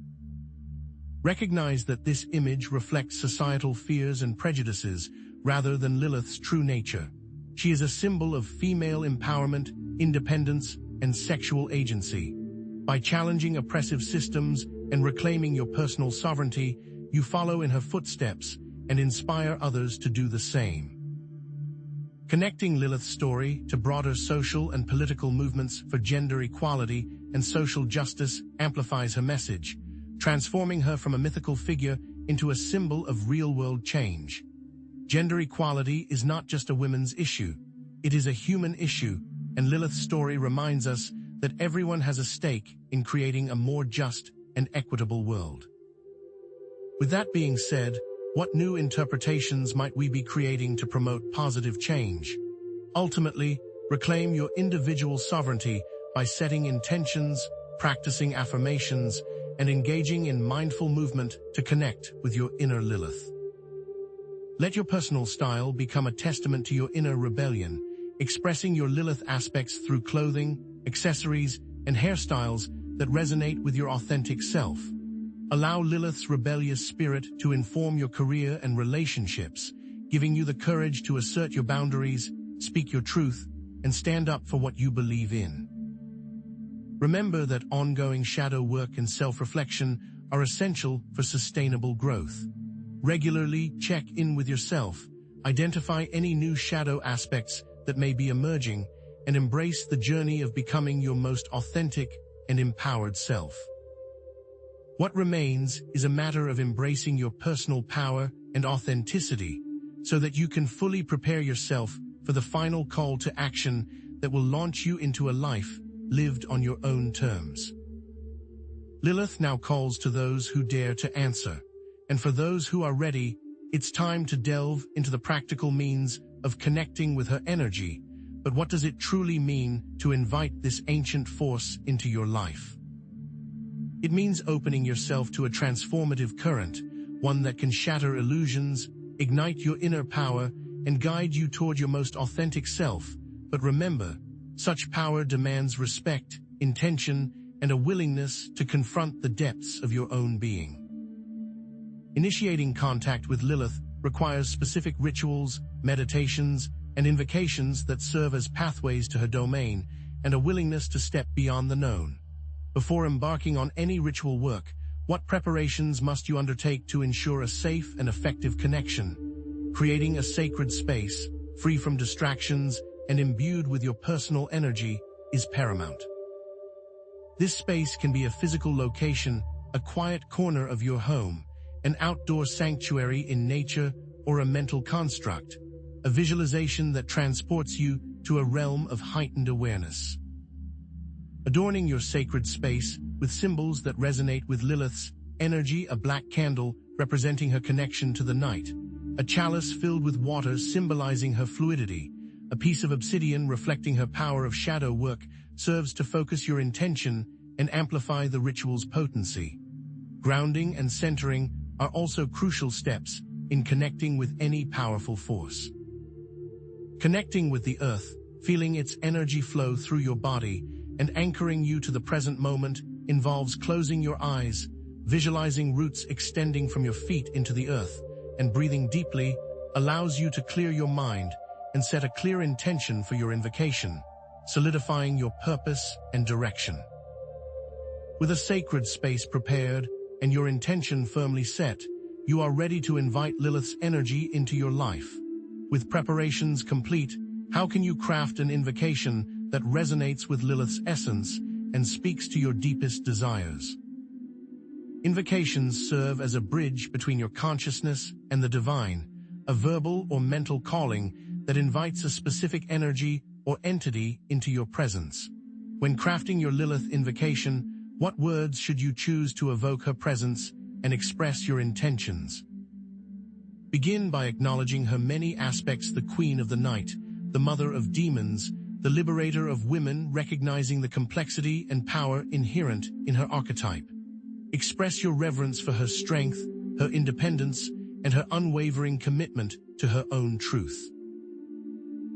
Recognize that this image reflects societal fears and prejudices rather than Lilith's true nature. She is a symbol of female empowerment, independence, and sexual agency. By challenging oppressive systems and reclaiming your personal sovereignty, you follow in her footsteps and inspire others to do the same. Connecting Lilith's story to broader social and political movements for gender equality and social justice amplifies her message, transforming her from a mythical figure into a symbol of real-world change. Gender equality is not just a women's issue, it is a human issue, and Lilith's story reminds us that everyone has a stake in creating a more just and equitable world. With that being said, what new interpretations might we be creating to promote positive change? Ultimately, reclaim your individual sovereignty by setting intentions, practicing affirmations, and engaging in mindful movement to connect with your inner Lilith. Let your personal style become a testament to your inner rebellion, expressing your Lilith aspects through clothing, accessories, and hairstyles that resonate with your authentic self. Allow Lilith's rebellious spirit to inform your career and relationships, giving you the courage to assert your boundaries, speak your truth, and stand up for what you believe in. Remember that ongoing shadow work and self-reflection are essential for sustainable growth. Regularly check in with yourself, identify any new shadow aspects that may be emerging, and embrace the journey of becoming your most authentic and empowered self. What remains is a matter of embracing your personal power and authenticity, so that you can fully prepare yourself for the final call to action that will launch you into a life lived on your own terms. Lilith now calls to those who dare to answer, and for those who are ready, it's time to delve into the practical means of connecting with her energy. But what does it truly mean to invite this ancient force into your life? It means opening yourself to a transformative current, one that can shatter illusions, ignite your inner power, and guide you toward your most authentic self. But remember, such power demands respect, intention, and a willingness to confront the depths of your own being. Initiating contact with Lilith requires specific rituals, meditations, and invocations that serve as pathways to her domain, and a willingness to step beyond the known. Before embarking on any ritual work, what preparations must you undertake to ensure a safe and effective connection? Creating a sacred space, free from distractions and imbued with your personal energy, is paramount. This space can be a physical location, a quiet corner of your home, an outdoor sanctuary in nature, or a mental construct, a visualization that transports you to a realm of heightened awareness. Adorning your sacred space with symbols that resonate with Lilith's energy: a black candle representing her connection to the night, a chalice filled with water symbolizing her fluidity, a piece of obsidian reflecting her power of shadow work, serves to focus your intention and amplify the ritual's potency. Grounding and centering are also crucial steps in connecting with any powerful force. Connecting with the earth, feeling its energy flow through your body, and anchoring you to the present moment involves closing your eyes, visualizing roots extending from your feet into the earth, and breathing deeply allows you to clear your mind and set a clear intention for your invocation, solidifying your purpose and direction. With a sacred space prepared and your intention firmly set, you are ready to invite Lilith's energy into your life. With preparations complete, how can you craft an invocation that resonates with Lilith's essence and speaks to your deepest desires? Invocations serve as a bridge between your consciousness and the divine, a verbal or mental calling that invites a specific energy or entity into your presence. When crafting your Lilith invocation, what words should you choose to evoke her presence and express your intentions? Begin by acknowledging her many aspects: the Queen of the Night, the Mother of Demons, the Liberator of Women, recognizing the complexity and power inherent in her archetype. Express your reverence for her strength, her independence, and her unwavering commitment to her own truth.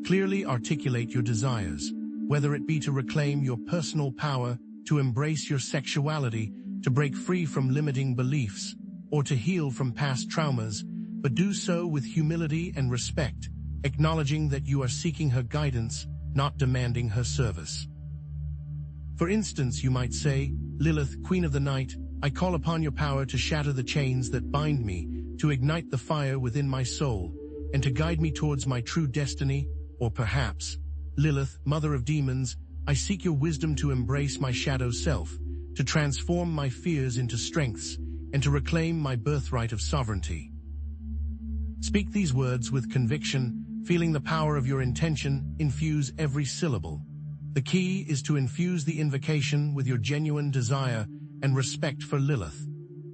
Clearly articulate your desires, whether it be to reclaim your personal power, to embrace your sexuality, to break free from limiting beliefs, or to heal from past traumas, but do so with humility and respect, acknowledging that you are seeking her guidance, not demanding her service. For instance, you might say, "Lilith, Queen of the Night, I call upon your power to shatter the chains that bind me, to ignite the fire within my soul, and to guide me towards my true destiny." Or perhaps, "Lilith, Mother of Demons, I seek your wisdom to embrace my shadow self, to transform my fears into strengths, and to reclaim my birthright of sovereignty." Speak these words with conviction, feeling the power of your intention infuse every syllable. The key is to infuse the invocation with your genuine desire and respect for Lilith.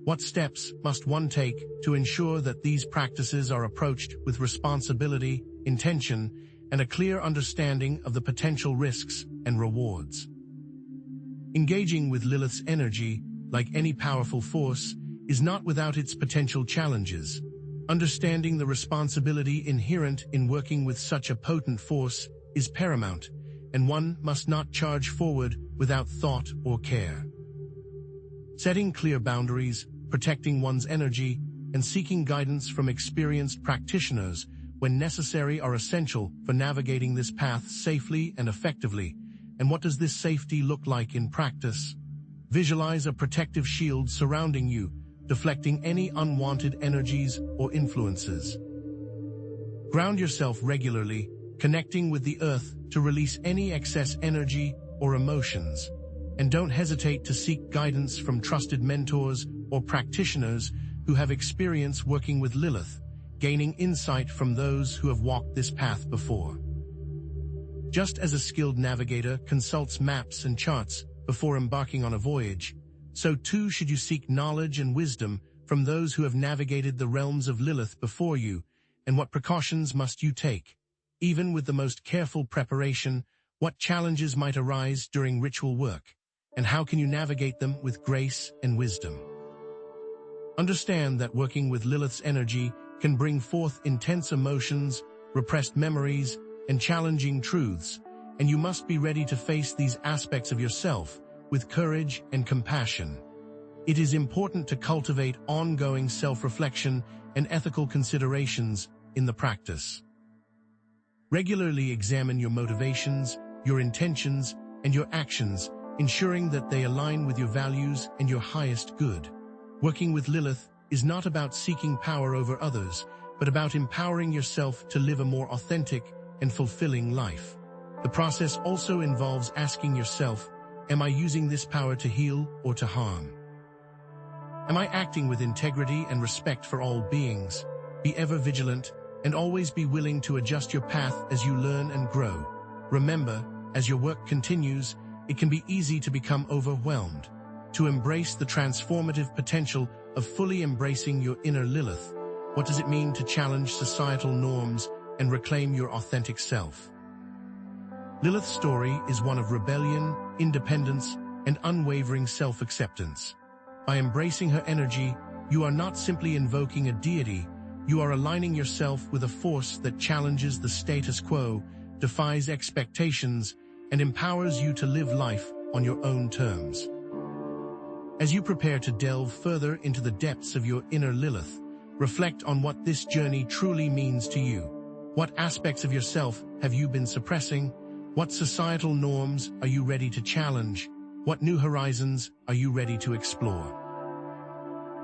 What steps must one take to ensure that these practices are approached with responsibility, intention, and a clear understanding of the potential risks and rewards? Engaging with Lilith's energy, like any powerful force, is not without its potential challenges. Understanding the responsibility inherent in working with such a potent force is paramount, and one must not charge forward without thought or care. Setting clear boundaries, protecting one's energy, and seeking guidance from experienced practitioners when necessary are essential for navigating this path safely and effectively. And what does this safety look like in practice? Visualize a protective shield surrounding you, deflecting any unwanted energies or influences. Ground yourself regularly, connecting with the earth to release any excess energy or emotions. And don't hesitate to seek guidance from trusted mentors or practitioners who have experience working with Lilith, gaining insight from those who have walked this path before. Just as a skilled navigator consults maps and charts before embarking on a voyage, so too should you seek knowledge and wisdom from those who have navigated the realms of Lilith before you, and what precautions must you take. Even with the most careful preparation, what challenges might arise during ritual work, and how can you navigate them with grace and wisdom? Understand that working with Lilith's energy can bring forth intense emotions, repressed memories, and challenging truths, and you must be ready to face these aspects of yourself with courage and compassion. It is important to cultivate ongoing self-reflection and ethical considerations in the practice. Regularly examine your motivations, your intentions, and your actions, ensuring that they align with your values and your highest good. Working with Lilith is not about seeking power over others, but about empowering yourself to live a more authentic and fulfilling life. The process also involves asking yourself, am I using this power to heal or to harm? Am I acting with integrity and respect for all beings? Be ever vigilant and always be willing to adjust your path as you learn and grow. Remember, as your work continues, it can be easy to become overwhelmed. To embrace the transformative potential of fully embracing your inner Lilith, what does it mean to challenge societal norms and reclaim your authentic self? Lilith's story is one of rebellion, independence, and unwavering self-acceptance. By embracing her energy, you are not simply invoking a deity, you are aligning yourself with a force that challenges the status quo, defies expectations, and empowers you to live life on your own terms. As you prepare to delve further into the depths of your inner Lilith, reflect on what this journey truly means to you. What aspects of yourself have you been suppressing? What societal norms are you ready to challenge? What new horizons are you ready to explore?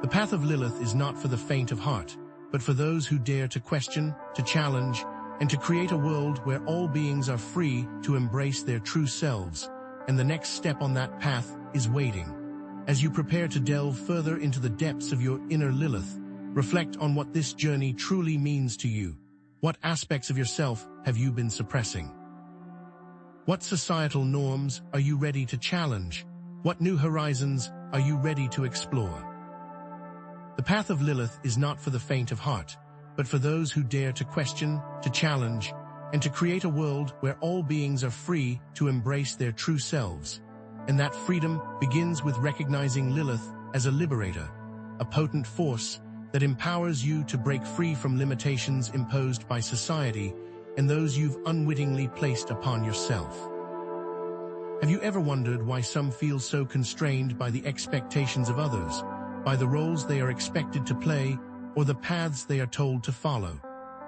The path of Lilith is not for the faint of heart, but for those who dare to question, to challenge, and to create a world where all beings are free to embrace their true selves, and the next step on that path is waiting. As you prepare to delve further into the depths of your inner Lilith, reflect on what this journey truly means to you. What aspects of yourself have you been suppressing? What societal norms are you ready to challenge? What new horizons are you ready to explore? The path of Lilith is not for the faint of heart, but for those who dare to question, to challenge, and to create a world where all beings are free to embrace their true selves. And that freedom begins with recognizing Lilith as a liberator, a potent force that empowers you to break free from limitations imposed by society and those you've unwittingly placed upon yourself. Have you ever wondered why some feel so constrained by the expectations of others, by the roles they are expected to play, or the paths they are told to follow?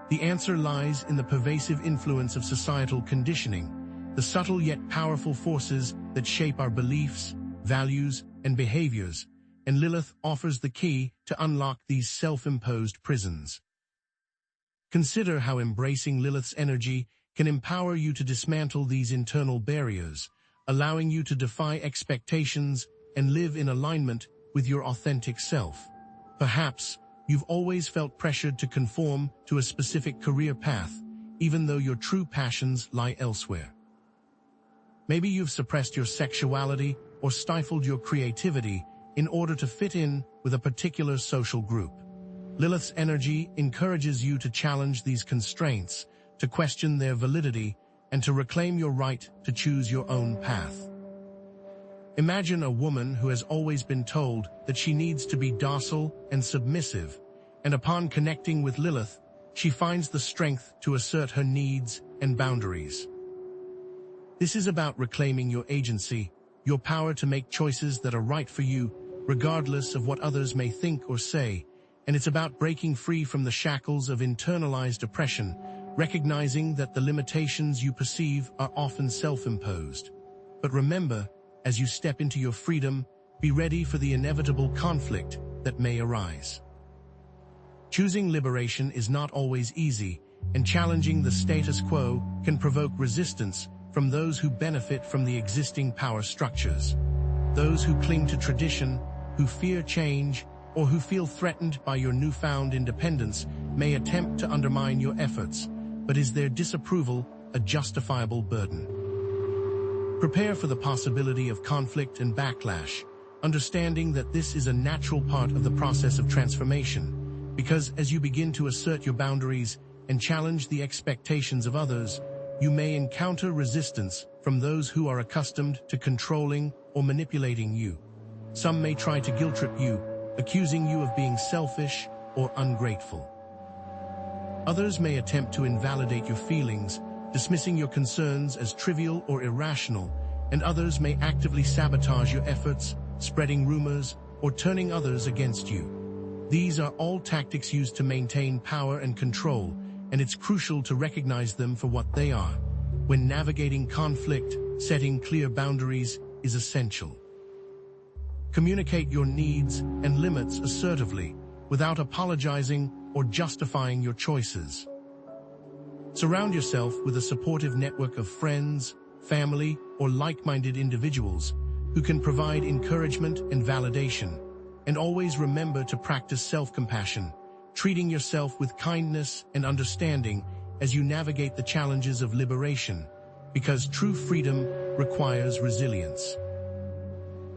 The answer lies in the pervasive influence of societal conditioning, the subtle yet powerful forces that shape our beliefs, values, and behaviors, and Lilith offers the key to unlock these self-imposed prisons. Consider how embracing Lilith's energy can empower you to dismantle these internal barriers, allowing you to defy expectations and live in alignment with your authentic self. Perhaps you've always felt pressured to conform to a specific career path, even though your true passions lie elsewhere. Maybe you've suppressed your sexuality or stifled your creativity in order to fit in with a particular social group. Lilith's energy encourages you to challenge these constraints, to question their validity, and to reclaim your right to choose your own path. Imagine a woman who has always been told that she needs to be docile and submissive, and upon connecting with Lilith, she finds the strength to assert her needs and boundaries. This is about reclaiming your agency, your power to make choices that are right for you, regardless of what others may think or say, and it's about breaking free from the shackles of internalized oppression, recognizing that the limitations you perceive are often self-imposed. But remember, as you step into your freedom, be ready for the inevitable conflict that may arise. Choosing liberation is not always easy, and challenging the status quo can provoke resistance from those who benefit from the existing power structures. Those who cling to tradition, who fear change, or who feel threatened by your newfound independence may attempt to undermine your efforts, but is their disapproval a justifiable burden? Prepare for the possibility of conflict and backlash, understanding that this is a natural part of the process of transformation, because as you begin to assert your boundaries and challenge the expectations of others, you may encounter resistance from those who are accustomed to controlling or manipulating you. Some may try to guilt-trip you, accusing you of being selfish or ungrateful. Others may attempt to invalidate your feelings, dismissing your concerns as trivial or irrational, and others may actively sabotage your efforts, spreading rumors or turning others against you. These are all tactics used to maintain power and control, and it's crucial to recognize them for what they are. When navigating conflict, setting clear boundaries is essential. Communicate your needs and limits assertively, without apologizing or justifying your choices. Surround yourself with a supportive network of friends, family, or like-minded individuals who can provide encouragement and validation. And always remember to practice self-compassion, treating yourself with kindness and understanding as you navigate the challenges of liberation, because true freedom requires resilience.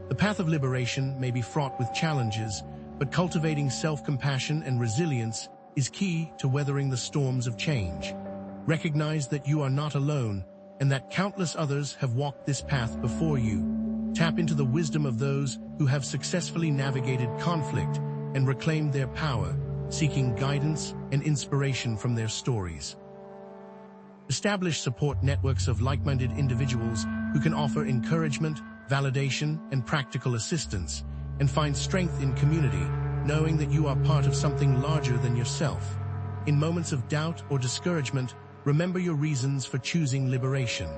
The path of liberation may be fraught with challenges, but cultivating self-compassion and resilience is key to weathering the storms of change. Recognize that you are not alone, and that countless others have walked this path before you. Tap into the wisdom of those who have successfully navigated conflict and reclaimed their power, seeking guidance and inspiration from their stories. Establish support networks of like-minded individuals who can offer encouragement, validation, and practical assistance, and find strength in community, knowing that you are part of something larger than yourself. In moments of doubt or discouragement, remember your reasons for choosing liberation.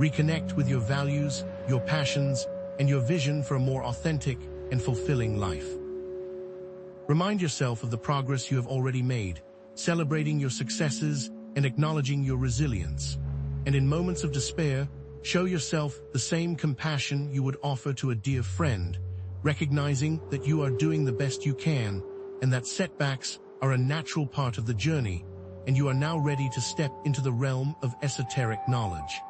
Reconnect with your values, your passions, and your vision for a more authentic and fulfilling life. Remind yourself of the progress you have already made, celebrating your successes and acknowledging your resilience. And in moments of despair, show yourself the same compassion you would offer to a dear friend, recognizing that you are doing the best you can and that setbacks are a natural part of the journey, and you are now ready to step into the realm of esoteric knowledge.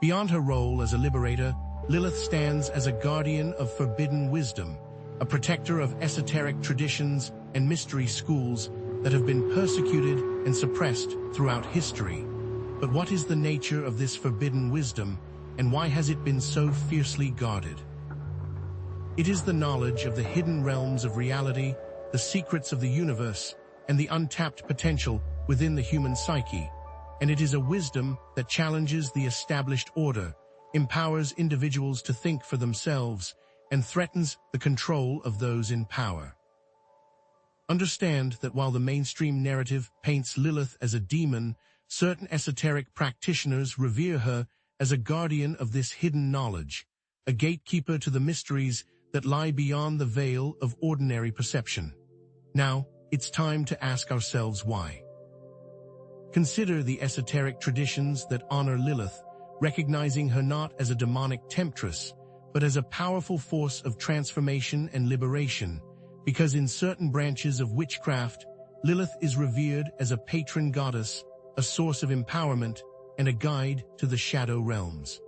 Beyond her role as a liberator, Lilith stands as a guardian of forbidden wisdom, a protector of esoteric traditions and mystery schools that have been persecuted and suppressed throughout history. But what is the nature of this forbidden wisdom, and why has it been so fiercely guarded? It is the knowledge of the hidden realms of reality, the secrets of the universe, and the untapped potential within the human psyche. And it is a wisdom that challenges the established order, empowers individuals to think for themselves, and threatens the control of those in power. Understand that while the mainstream narrative paints Lilith as a demon, certain esoteric practitioners revere her as a guardian of this hidden knowledge, a gatekeeper to the mysteries that lie beyond the veil of ordinary perception. Now, it's time to ask ourselves why. Consider the esoteric traditions that honor Lilith, recognizing her not as a demonic temptress, but as a powerful force of transformation and liberation, because in certain branches of witchcraft, Lilith is revered as a patron goddess, a source of empowerment, and a guide to the shadow realms.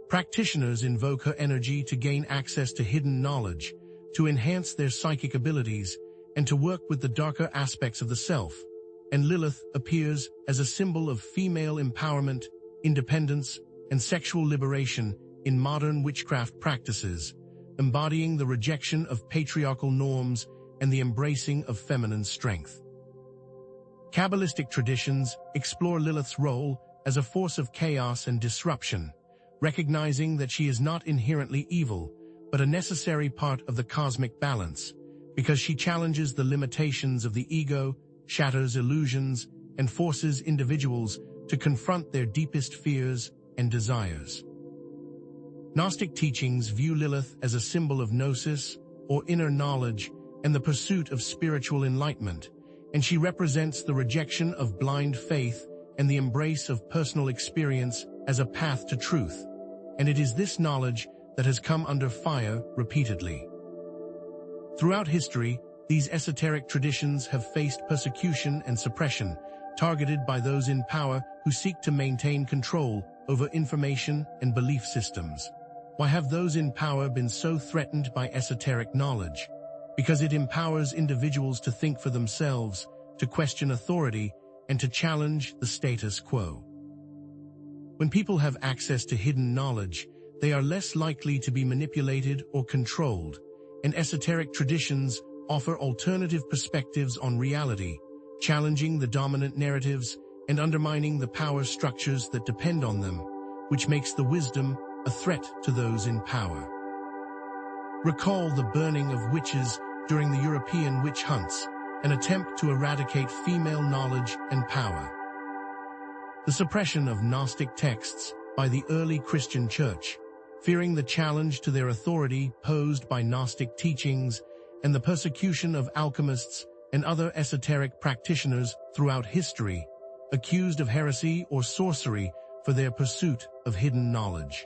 Practitioners invoke her energy to gain access to hidden knowledge, to enhance their psychic abilities, and to work with the darker aspects of the self. And Lilith appears as a symbol of female empowerment, independence, and sexual liberation in modern witchcraft practices, embodying the rejection of patriarchal norms and the embracing of feminine strength. Kabbalistic traditions explore Lilith's role as a force of chaos and disruption, recognizing that she is not inherently evil, but a necessary part of the cosmic balance, because she challenges the limitations of the ego, shatters illusions, and forces individuals to confront their deepest fears and desires. Gnostic teachings view Lilith as a symbol of gnosis, or inner knowledge, and the pursuit of spiritual enlightenment, and she represents the rejection of blind faith and the embrace of personal experience as a path to truth. And it is this knowledge that has come under fire repeatedly. Throughout history, these esoteric traditions have faced persecution and suppression, targeted by those in power who seek to maintain control over information and belief systems. Why have those in power been so threatened by esoteric knowledge? Because it empowers individuals to think for themselves, to question authority, and to challenge the status quo. When people have access to hidden knowledge, they are less likely to be manipulated or controlled, and esoteric traditions offer alternative perspectives on reality, challenging the dominant narratives and undermining the power structures that depend on them, which makes the wisdom a threat to those in power. Recall the burning of witches during the European witch hunts, an attempt to eradicate female knowledge and power. The suppression of Gnostic texts by the early Christian Church, fearing the challenge to their authority posed by Gnostic teachings, and the persecution of alchemists and other esoteric practitioners throughout history, accused of heresy or sorcery for their pursuit of hidden knowledge.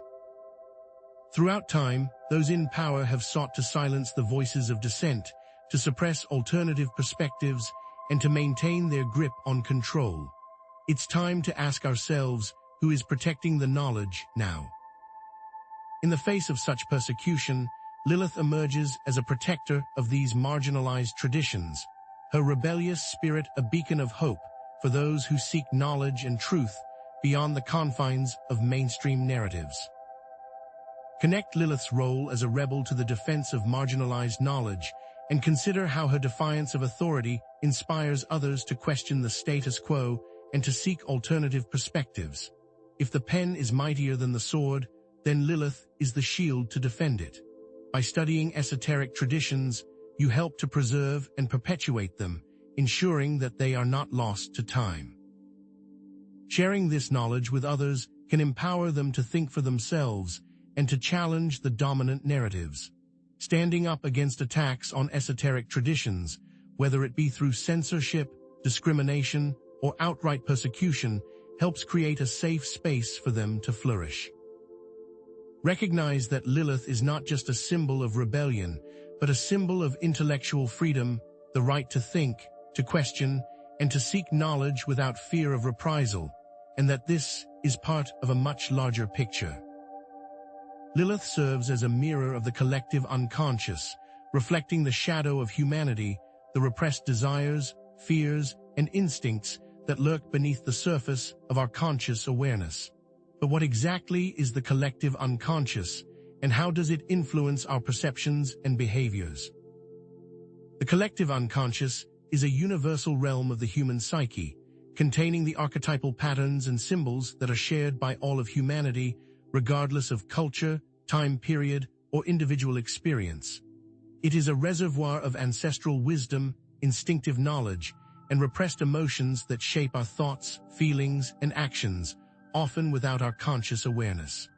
Throughout time, those in power have sought to silence the voices of dissent, to suppress alternative perspectives, and to maintain their grip on control. It's time to ask ourselves, who is protecting the knowledge now? In the face of such persecution, Lilith emerges as a protector of these marginalized traditions, her rebellious spirit a beacon of hope for those who seek knowledge and truth beyond the confines of mainstream narratives. Connect Lilith's role as a rebel to the defense of marginalized knowledge, and consider how her defiance of authority inspires others to question the status quo and to seek alternative perspectives. If the pen is mightier than the sword, then Lilith is the shield to defend it. By studying esoteric traditions, you help to preserve and perpetuate them, ensuring that they are not lost to time. Sharing this knowledge with others can empower them to think for themselves and to challenge the dominant narratives. Standing up against attacks on esoteric traditions, whether it be through censorship, discrimination, or outright persecution, helps create a safe space for them to flourish. Recognize that Lilith is not just a symbol of rebellion, but a symbol of intellectual freedom, the right to think, to question, and to seek knowledge without fear of reprisal, and that this is part of a much larger picture. Lilith serves as a mirror of the collective unconscious, reflecting the shadow of humanity, the repressed desires, fears, and instincts that lurk beneath the surface of our conscious awareness. But what exactly is the collective unconscious, and how does it influence our perceptions and behaviors? The collective unconscious is a universal realm of the human psyche, containing the archetypal patterns and symbols that are shared by all of humanity, regardless of culture, time period, or individual experience. It is a reservoir of ancestral wisdom, instinctive knowledge, and repressed emotions that shape our thoughts, feelings, and actions, often without our conscious awareness.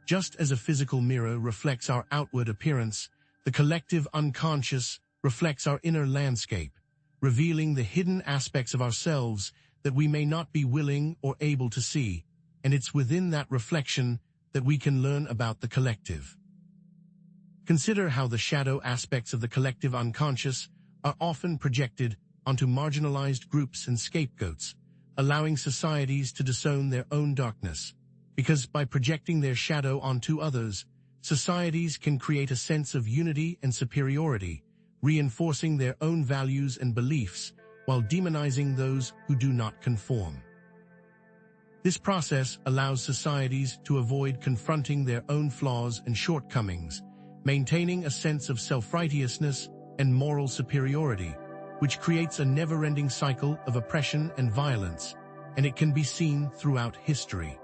Just as a physical mirror reflects our outward appearance, the collective unconscious reflects our inner landscape, revealing the hidden aspects of ourselves that we may not be willing or able to see, and it's within that reflection that we can learn about the collective. Consider how the shadow aspects of the collective unconscious are often projected onto marginalized groups and scapegoats, allowing societies to disown their own darkness. Because by projecting their shadow onto others, societies can create a sense of unity and superiority, reinforcing their own values and beliefs while demonizing those who do not conform. This process allows societies to avoid confronting their own flaws and shortcomings, maintaining a sense of self-righteousness and moral superiority, which creates a never-ending cycle of oppression and violence, and it can be seen throughout history.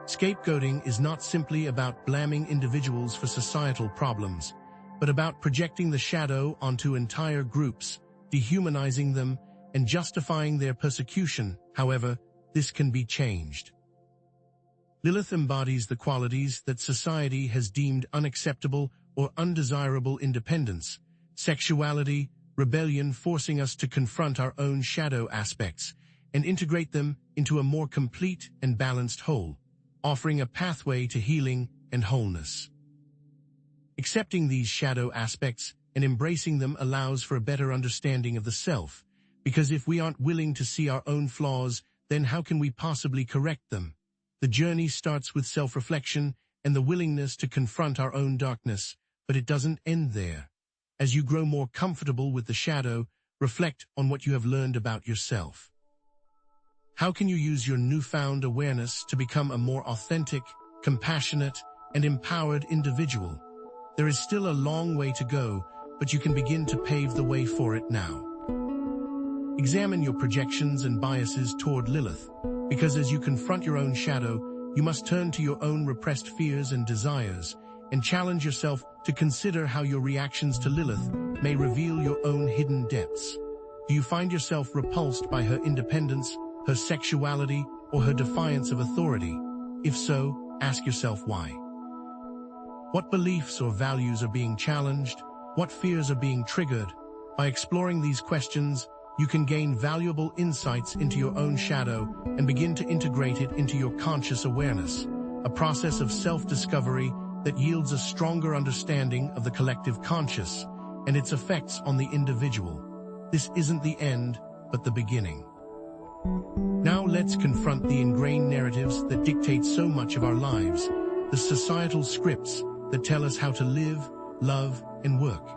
Scapegoating is not simply about blaming individuals for societal problems, but about projecting the shadow onto entire groups, dehumanizing them, and justifying their persecution. However, this can be changed. Lilith embodies the qualities that society has deemed unacceptable or undesirable: independence, sexuality, rebellion, forcing us to confront our own shadow aspects and integrate them into a more complete and balanced whole, offering a pathway to healing and wholeness. Accepting these shadow aspects and embracing them allows for a better understanding of the self, because if we aren't willing to see our own flaws, then how can we possibly correct them? The journey starts with self-reflection and the willingness to confront our own darkness, but it doesn't end there. As you grow more comfortable with the shadow, reflect on what you have learned about yourself. How can you use your newfound awareness to become a more authentic, compassionate, and empowered individual? There is still a long way to go, but you can begin to pave the way for it now. Examine your projections and biases toward Lilith, because as you confront your own shadow, you must turn to your own repressed fears and desires, and challenge yourself to consider how your reactions to Lilith may reveal your own hidden depths. Do you find yourself repulsed by her independence, her sexuality, or her defiance of authority? If so, ask yourself why. What beliefs or values are being challenged? What fears are being triggered? By exploring these questions, you can gain valuable insights into your own shadow and begin to integrate it into your conscious awareness, a process of self-discovery that yields a stronger understanding of the collective conscious and its effects on the individual. This isn't the end, but the beginning. Now let's confront the ingrained narratives that dictate so much of our lives, the societal scripts that tell us how to live, love, and work.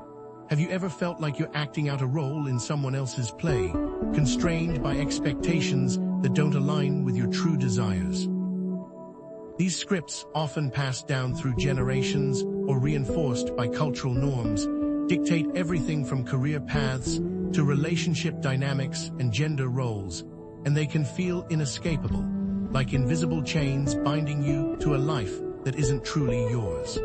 Have you ever felt like you're acting out a role in someone else's play, constrained by expectations that don't align with your true desires? These scripts, often passed down through generations or reinforced by cultural norms, dictate everything from career paths to relationship dynamics and gender roles, and they can feel inescapable, like invisible chains binding you to a life that isn't truly yours.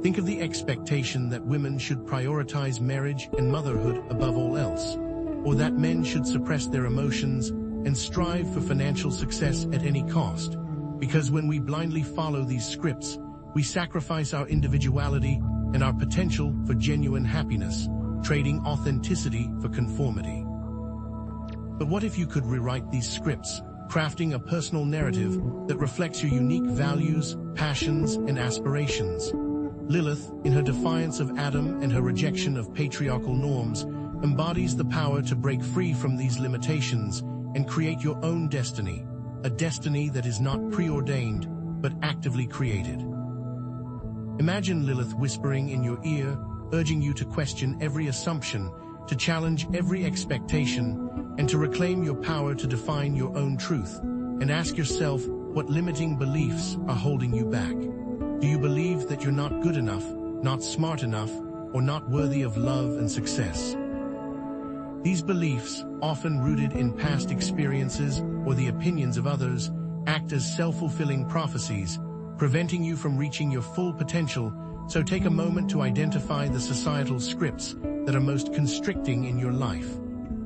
Think of the expectation that women should prioritize marriage and motherhood above all else, or that men should suppress their emotions and strive for financial success at any cost. Because when we blindly follow these scripts, we sacrifice our individuality and our potential for genuine happiness, trading authenticity for conformity. But what if you could rewrite these scripts, crafting a personal narrative that reflects your unique values, passions, and aspirations? Lilith, in her defiance of Adam and her rejection of patriarchal norms, embodies the power to break free from these limitations and create your own destiny, a destiny that is not preordained, but actively created. Imagine Lilith whispering in your ear, urging you to question every assumption, to challenge every expectation, and to reclaim your power to define your own truth, and ask yourself what limiting beliefs are holding you back. Do you believe that you're not good enough, not smart enough, or not worthy of love and success? These beliefs, often rooted in past experiences or the opinions of others, act as self-fulfilling prophecies, preventing you from reaching your full potential. So take a moment to identify the societal scripts that are most constricting in your life.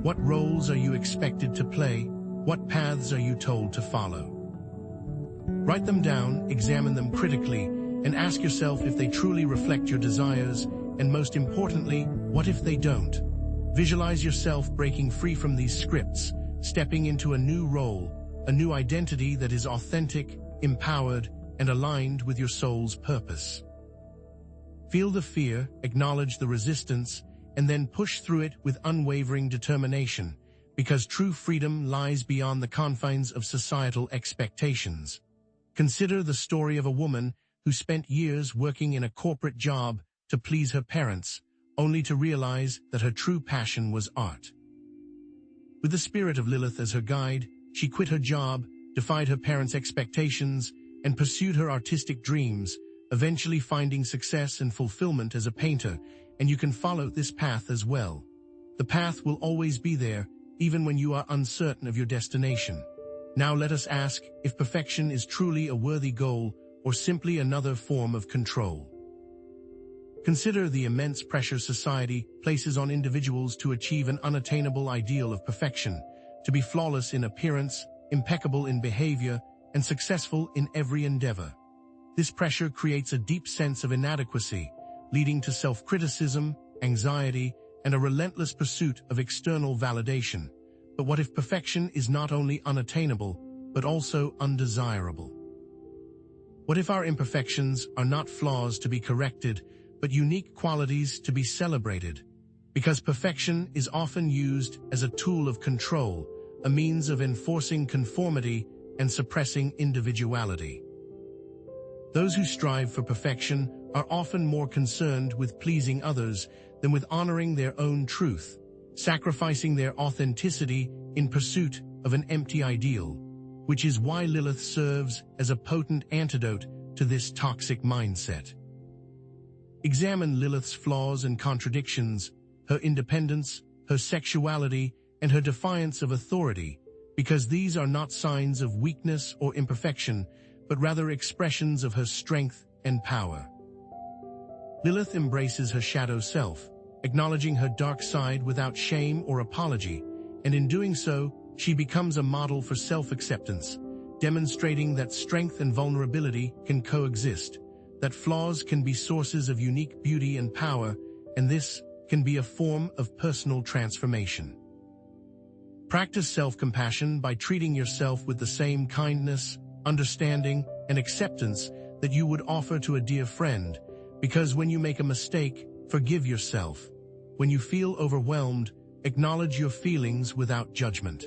What roles are you expected to play? What paths are you told to follow? Write them down, examine them critically, and ask yourself if they truly reflect your desires, and most importantly, what if they don't? Visualize yourself breaking free from these scripts, stepping into a new role, a new identity that is authentic, empowered, and aligned with your soul's purpose. Feel the fear, acknowledge the resistance, and then push through it with unwavering determination, because true freedom lies beyond the confines of societal expectations. Consider the story of a woman who spent years working in a corporate job to please her parents, only to realize that her true passion was art. With the spirit of Lilith as her guide, she quit her job, defied her parents' expectations, and pursued her artistic dreams, eventually finding success and fulfillment as a painter, and you can follow this path as well. The path will always be there, even when you are uncertain of your destination. Now let us ask if perfection is truly a worthy goal or simply another form of control. Consider the immense pressure society places on individuals to achieve an unattainable ideal of perfection, to be flawless in appearance, impeccable in behavior, and successful in every endeavor. This pressure creates a deep sense of inadequacy, leading to self-criticism, anxiety, and a relentless pursuit of external validation. But what if perfection is not only unattainable, but also undesirable? What if our imperfections are not flaws to be corrected, but unique qualities to be celebrated, because perfection is often used as a tool of control, a means of enforcing conformity and suppressing individuality. Those who strive for perfection are often more concerned with pleasing others than with honoring their own truth, sacrificing their authenticity in pursuit of an empty ideal, which is why Lilith serves as a potent antidote to this toxic mindset. Examine Lilith's flaws and contradictions, her independence, her sexuality, and her defiance of authority, because these are not signs of weakness or imperfection, but rather expressions of her strength and power. Lilith embraces her shadow self, acknowledging her dark side without shame or apology, and in doing so, she becomes a model for self-acceptance, demonstrating that strength and vulnerability can coexist, that flaws can be sources of unique beauty and power, and this can be a form of personal transformation. Practice self-compassion by treating yourself with the same kindness, understanding, and acceptance that you would offer to a dear friend, because when you make a mistake, forgive yourself. When you feel overwhelmed, acknowledge your feelings without judgment.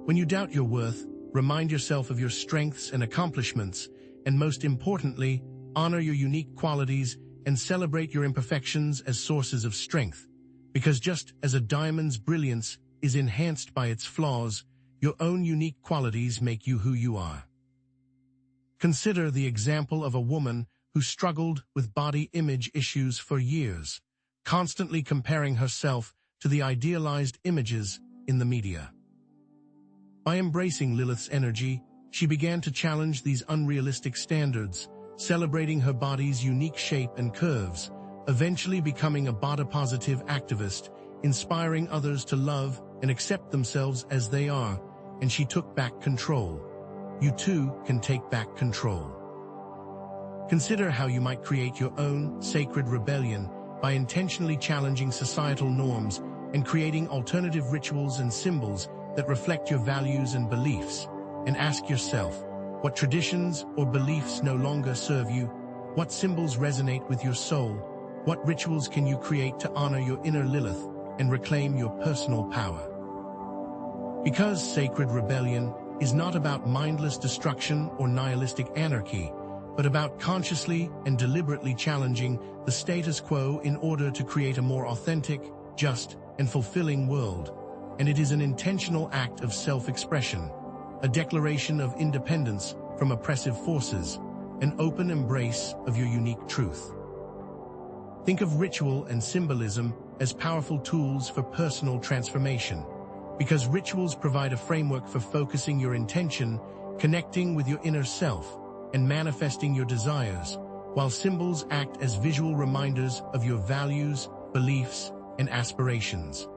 When you doubt your worth, remind yourself of your strengths and accomplishments, and most importantly, honor your unique qualities and celebrate your imperfections as sources of strength, because just as a diamond's brilliance is enhanced by its flaws, your own unique qualities make you who you are. Consider the example of a woman who struggled with body image issues for years, constantly comparing herself to the idealized images in the media. By embracing Lilith's energy, she began to challenge these unrealistic standards, celebrating her body's unique shape and curves, eventually becoming a body-positive activist, inspiring others to love and accept themselves as they are, and she took back control. You too can take back control. Consider how you might create your own sacred rebellion by intentionally challenging societal norms and creating alternative rituals and symbols that reflect your values and beliefs, and ask yourself, what traditions or beliefs no longer serve you? What symbols resonate with your soul? What rituals can you create to honor your inner Lilith and reclaim your personal power? Because sacred rebellion is not about mindless destruction or nihilistic anarchy, but about consciously and deliberately challenging the status quo in order to create a more authentic, just, and fulfilling world. And it is an intentional act of self-expression, a declaration of independence from oppressive forces, an open embrace of your unique truth. Think of ritual and symbolism as powerful tools for personal transformation, because rituals provide a framework for focusing your intention, connecting with your inner self, and manifesting your desires, while symbols act as visual reminders of your values, beliefs, and aspirations.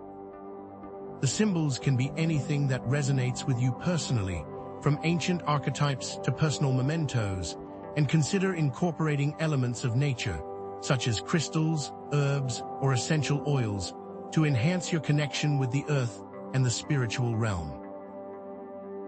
The symbols can be anything that resonates with you personally, from ancient archetypes to personal mementos, and consider incorporating elements of nature, such as crystals, herbs, or essential oils, to enhance your connection with the earth and the spiritual realm.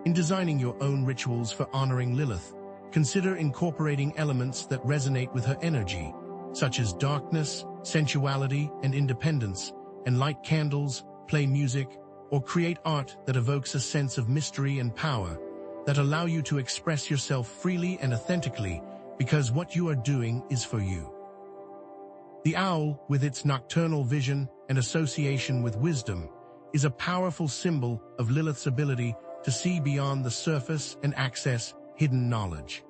In designing your own rituals for honoring Lilith, consider incorporating elements that resonate with her energy, such as darkness, sensuality, and independence, and light candles, play music, or create art that evokes a sense of mystery and power, that allow you to express yourself freely and authentically, because what you are doing is for you. The owl, with its nocturnal vision and association with wisdom, is a powerful symbol of Lilith's ability to see beyond the surface and access hidden knowledge.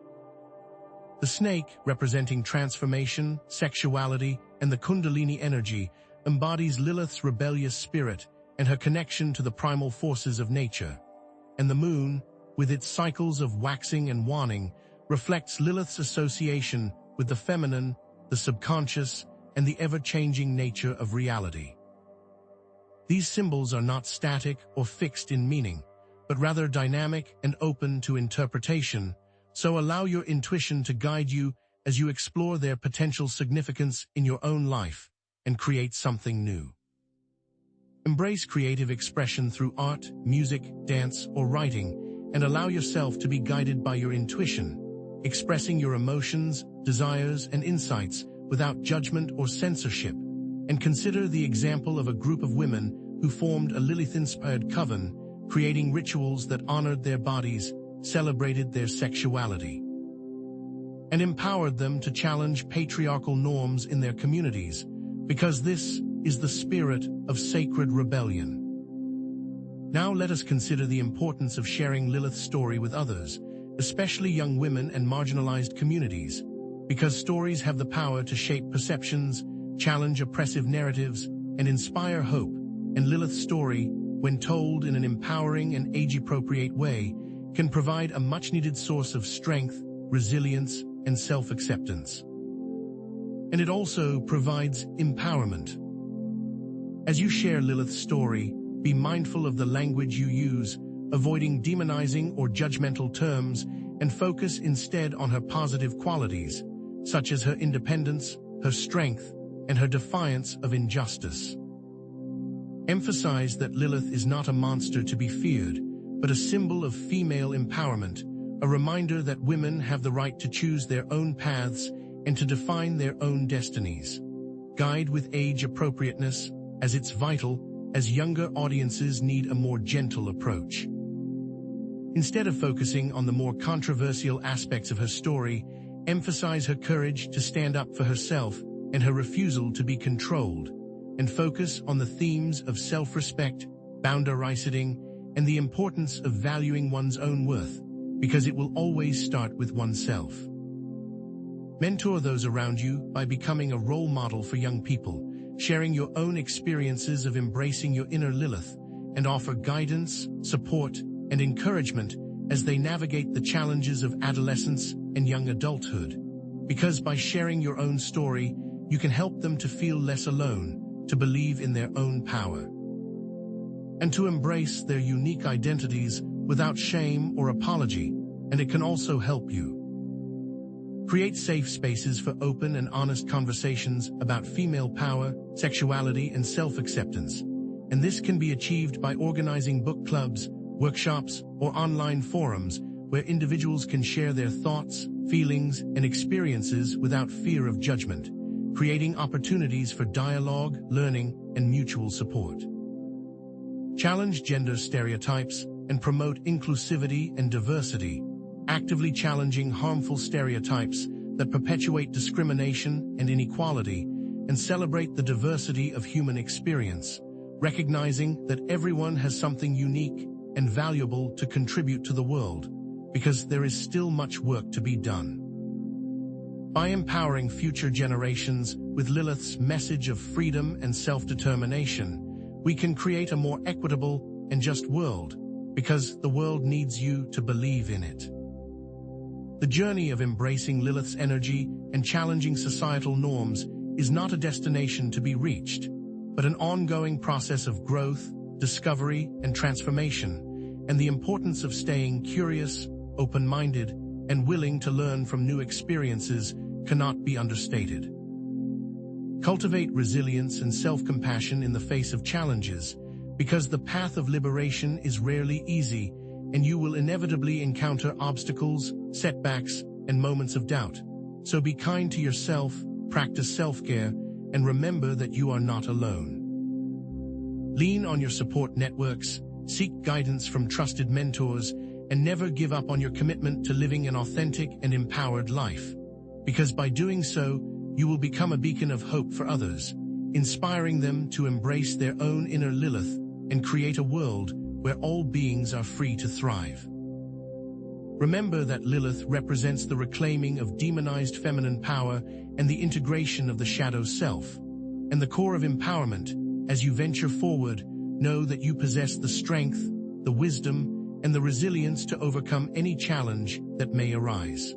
The snake, representing transformation, sexuality, and the Kundalini energy, embodies Lilith's rebellious spirit and her connection to the primal forces of nature. And the moon, with its cycles of waxing and waning, reflects Lilith's association with the feminine, the subconscious, and the ever-changing nature of reality. These symbols are not static or fixed in meaning, but rather dynamic and open to interpretation, so allow your intuition to guide you as you explore their potential significance in your own life and create something new. Embrace creative expression through art, music, dance, or writing, and allow yourself to be guided by your intuition, expressing your emotions, desires, and insights without judgment or censorship, and consider the example of a group of women who formed a Lilith-inspired coven, creating rituals that honored their bodies, celebrated their sexuality, and empowered them to challenge patriarchal norms in their communities, because this is the spirit of sacred rebellion. Now let us consider the importance of sharing Lilith's story with others, especially young women and marginalized communities, because stories have the power to shape perceptions, challenge oppressive narratives, and inspire hope, and Lilith's story, when told in an empowering and age-appropriate way, can provide a much-needed source of strength, resilience, and self-acceptance. And it also provides empowerment. As you share Lilith's story, be mindful of the language you use, avoiding demonizing or judgmental terms, and focus instead on her positive qualities, such as her independence, her strength, and her defiance of injustice. Emphasize that Lilith is not a monster to be feared, but a symbol of female empowerment, a reminder that women have the right to choose their own paths and to define their own destinies. Guide with age appropriateness, as it's vital, as younger audiences need a more gentle approach. Instead of focusing on the more controversial aspects of her story, emphasize her courage to stand up for herself and her refusal to be controlled, and focus on the themes of self-respect, boundary setting, and the importance of valuing one's own worth, because it will always start with oneself. Mentor those around you by becoming a role model for young people, sharing your own experiences of embracing your inner Lilith, and offer guidance, support, and encouragement as they navigate the challenges of adolescence and young adulthood. Because by sharing your own story, you can help them to feel less alone, to believe in their own power, and to embrace their unique identities without shame or apology, and it can also help you create safe spaces for open and honest conversations about female power, sexuality, and self-acceptance. And this can be achieved by organizing book clubs, workshops, or online forums where individuals can share their thoughts, feelings, and experiences without fear of judgment, creating opportunities for dialogue, learning, and mutual support. Challenge gender stereotypes and promote inclusivity and diversity, actively challenging harmful stereotypes that perpetuate discrimination and inequality, and celebrate the diversity of human experience, recognizing that everyone has something unique and valuable to contribute to the world, because there is still much work to be done. By empowering future generations with Lilith's message of freedom and self-determination, we can create a more equitable and just world, because the world needs you to believe in it. The journey of embracing Lilith's energy and challenging societal norms is not a destination to be reached, but an ongoing process of growth, discovery, and transformation, and the importance of staying curious, open-minded, and willing to learn from new experiences cannot be understated. Cultivate resilience and self-compassion in the face of challenges, because the path of liberation is rarely easy, and you will inevitably encounter obstacles, setbacks, and moments of doubt. So be kind to yourself, practice self-care, and remember that you are not alone. Lean on your support networks, seek guidance from trusted mentors, and never give up on your commitment to living an authentic and empowered life. Because by doing so, you will become a beacon of hope for others, inspiring them to embrace their own inner Lilith and create a world where all beings are free to thrive. Remember that Lilith represents the reclaiming of demonized feminine power and the integration of the shadow self. And the core of empowerment, as you venture forward, know that you possess the strength, the wisdom, and the resilience to overcome any challenge that may arise.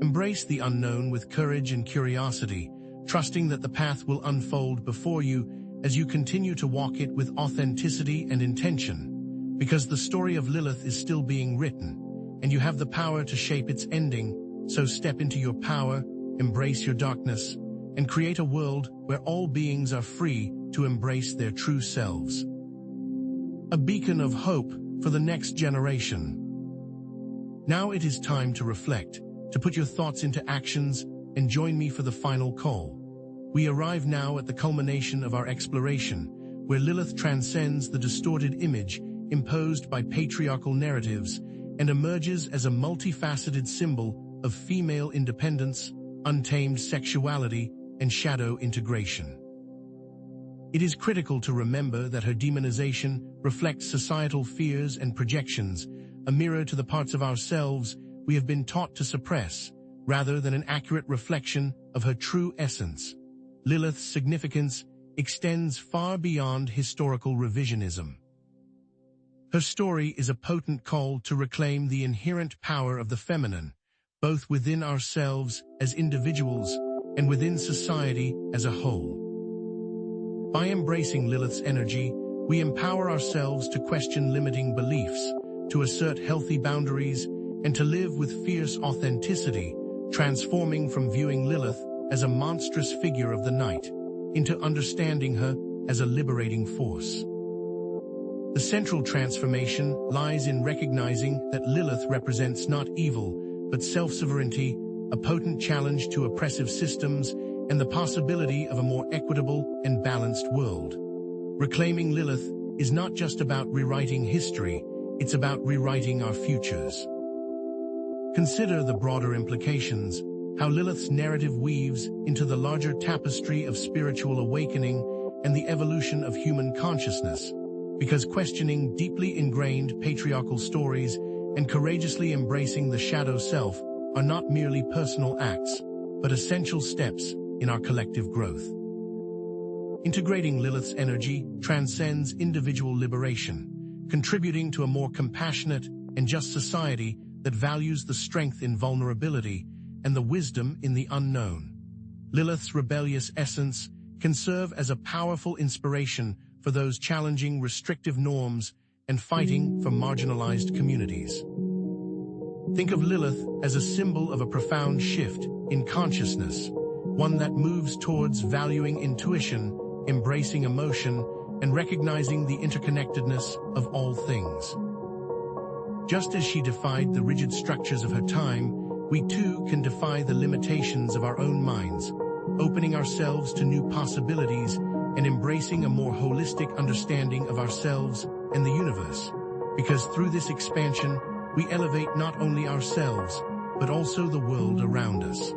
Embrace the unknown with courage and curiosity, trusting that the path will unfold before you as you continue to walk it with authenticity and intention, because the story of Lilith is still being written, and you have the power to shape its ending. So step into your power, embrace your darkness, and create a world where all beings are free to embrace their true selves. A beacon of hope for the next generation. Now it is time to reflect, to put your thoughts into actions, and join me for the final call. We arrive now at the culmination of our exploration, where Lilith transcends the distorted image imposed by patriarchal narratives and emerges as a multifaceted symbol of female independence, untamed sexuality, and shadow integration. It is critical to remember that her demonization reflects societal fears and projections, a mirror to the parts of ourselves we have been taught to suppress, rather than an accurate reflection of her true essence. Lilith's significance extends far beyond historical revisionism. Her story is a potent call to reclaim the inherent power of the feminine, both within ourselves as individuals and within society as a whole. By embracing Lilith's energy, we empower ourselves to question limiting beliefs, to assert healthy boundaries, and to live with fierce authenticity, transforming from viewing Lilith as a monstrous figure of the night into understanding her as a liberating force. The central transformation lies in recognizing that Lilith represents not evil, but self-sovereignty, a potent challenge to oppressive systems, and the possibility of a more equitable and balanced world. Reclaiming Lilith is not just about rewriting history, it's about rewriting our futures. Consider the broader implications, how Lilith's narrative weaves into the larger tapestry of spiritual awakening and the evolution of human consciousness, because questioning deeply ingrained patriarchal stories and courageously embracing the shadow self are not merely personal acts, but essential steps in our collective growth. Integrating Lilith's energy transcends individual liberation, contributing to a more compassionate and just society that values the strength in vulnerability and the wisdom in the unknown. Lilith's rebellious essence can serve as a powerful inspiration for those challenging restrictive norms and fighting for marginalized communities. Think of Lilith as a symbol of a profound shift in consciousness, one that moves towards valuing intuition, embracing emotion, and recognizing the interconnectedness of all things. Just as she defied the rigid structures of her time, we too can defy the limitations of our own minds, opening ourselves to new possibilities and embracing a more holistic understanding of ourselves and the universe. Because through this expansion, we elevate not only ourselves, but also the world around us.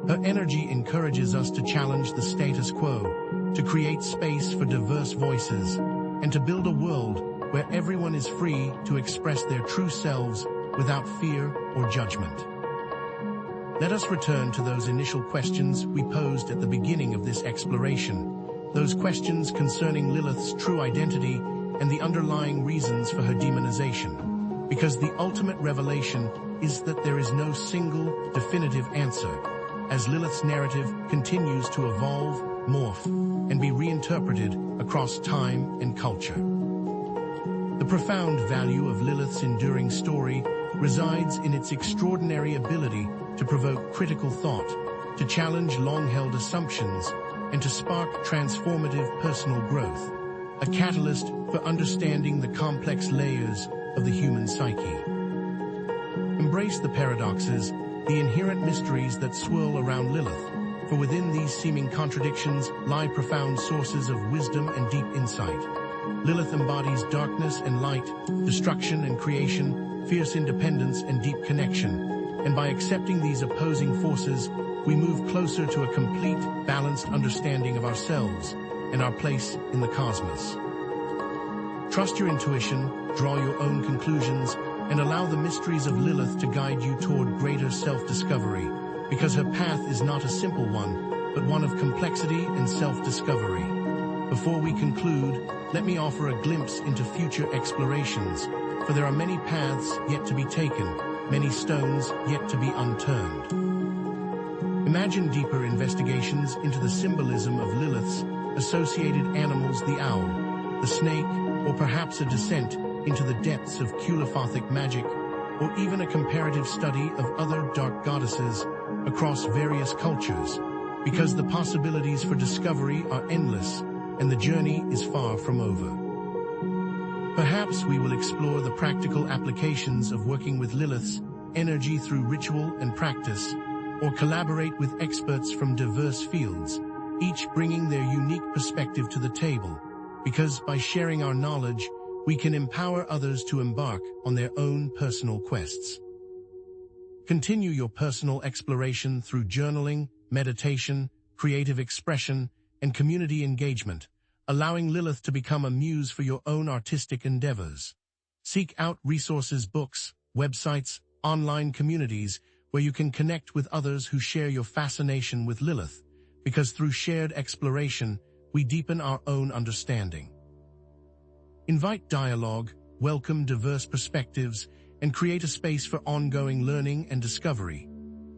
Her energy encourages us to challenge the status quo, to create space for diverse voices, and to build a world where everyone is free to express their true selves without fear or judgment. Let us return to those initial questions we posed at the beginning of this exploration, those questions concerning Lilith's true identity and the underlying reasons for her demonization, because the ultimate revelation is that there is no single, definitive answer, as Lilith's narrative continues to evolve, morph, and be reinterpreted across time and culture. The profound value of Lilith's enduring story resides in its extraordinary ability to provoke critical thought, to challenge long-held assumptions, and to spark transformative personal growth, a catalyst for understanding the complex layers of the human psyche. Embrace the paradoxes, the inherent mysteries that swirl around Lilith, for within these seeming contradictions lie profound sources of wisdom and deep insight. Lilith embodies darkness and light, destruction and creation, fierce independence and deep connection, and by accepting these opposing forces, we move closer to a complete, balanced understanding of ourselves and our place in the cosmos. Trust your intuition, draw your own conclusions, and allow the mysteries of Lilith to guide you toward greater self-discovery, because her path is not a simple one, but one of complexity and self-discovery. Before we conclude, let me offer a glimpse into future explorations, for there are many paths yet to be taken, many stones yet to be unturned. Imagine deeper investigations into the symbolism of Lilith's associated animals, the owl, the snake, or perhaps a descent into the depths of Culophotic magic, or even a comparative study of other dark goddesses across various cultures, because the possibilities for discovery are endless and the journey is far from over. Perhaps we will explore the practical applications of working with Lilith's energy through ritual and practice, or collaborate with experts from diverse fields, each bringing their unique perspective to the table, because by sharing our knowledge, we can empower others to embark on their own personal quests. Continue your personal exploration through journaling, meditation, creative expression, and community engagement, allowing Lilith to become a muse for your own artistic endeavors. Seek out resources, books, websites, online communities where you can connect with others who share your fascination with Lilith, because through shared exploration, we deepen our own understanding. Invite dialogue, welcome diverse perspectives, and create a space for ongoing learning and discovery.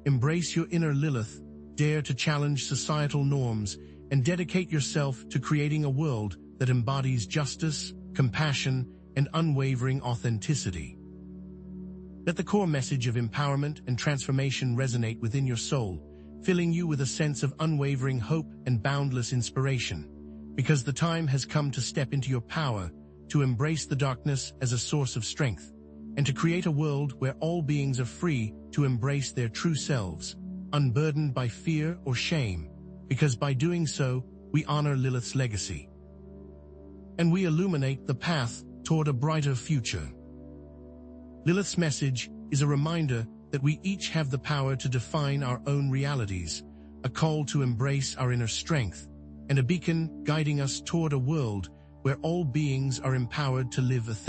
Embrace your inner Lilith, dare to challenge societal norms, and dedicate yourself to creating a world that embodies justice, compassion, and unwavering authenticity. Let the core message of empowerment and transformation resonate within your soul, filling you with a sense of unwavering hope and boundless inspiration, because the time has come to step into your power, to embrace the darkness as a source of strength, and to create a world where all beings are free to embrace their true selves, unburdened by fear or shame, because by doing so, we honor Lilith's legacy. And we illuminate the path toward a brighter future. Lilith's message is a reminder that we each have the power to define our own realities, a call to embrace our inner strength, and a beacon guiding us toward a world where all beings are empowered to live authentically.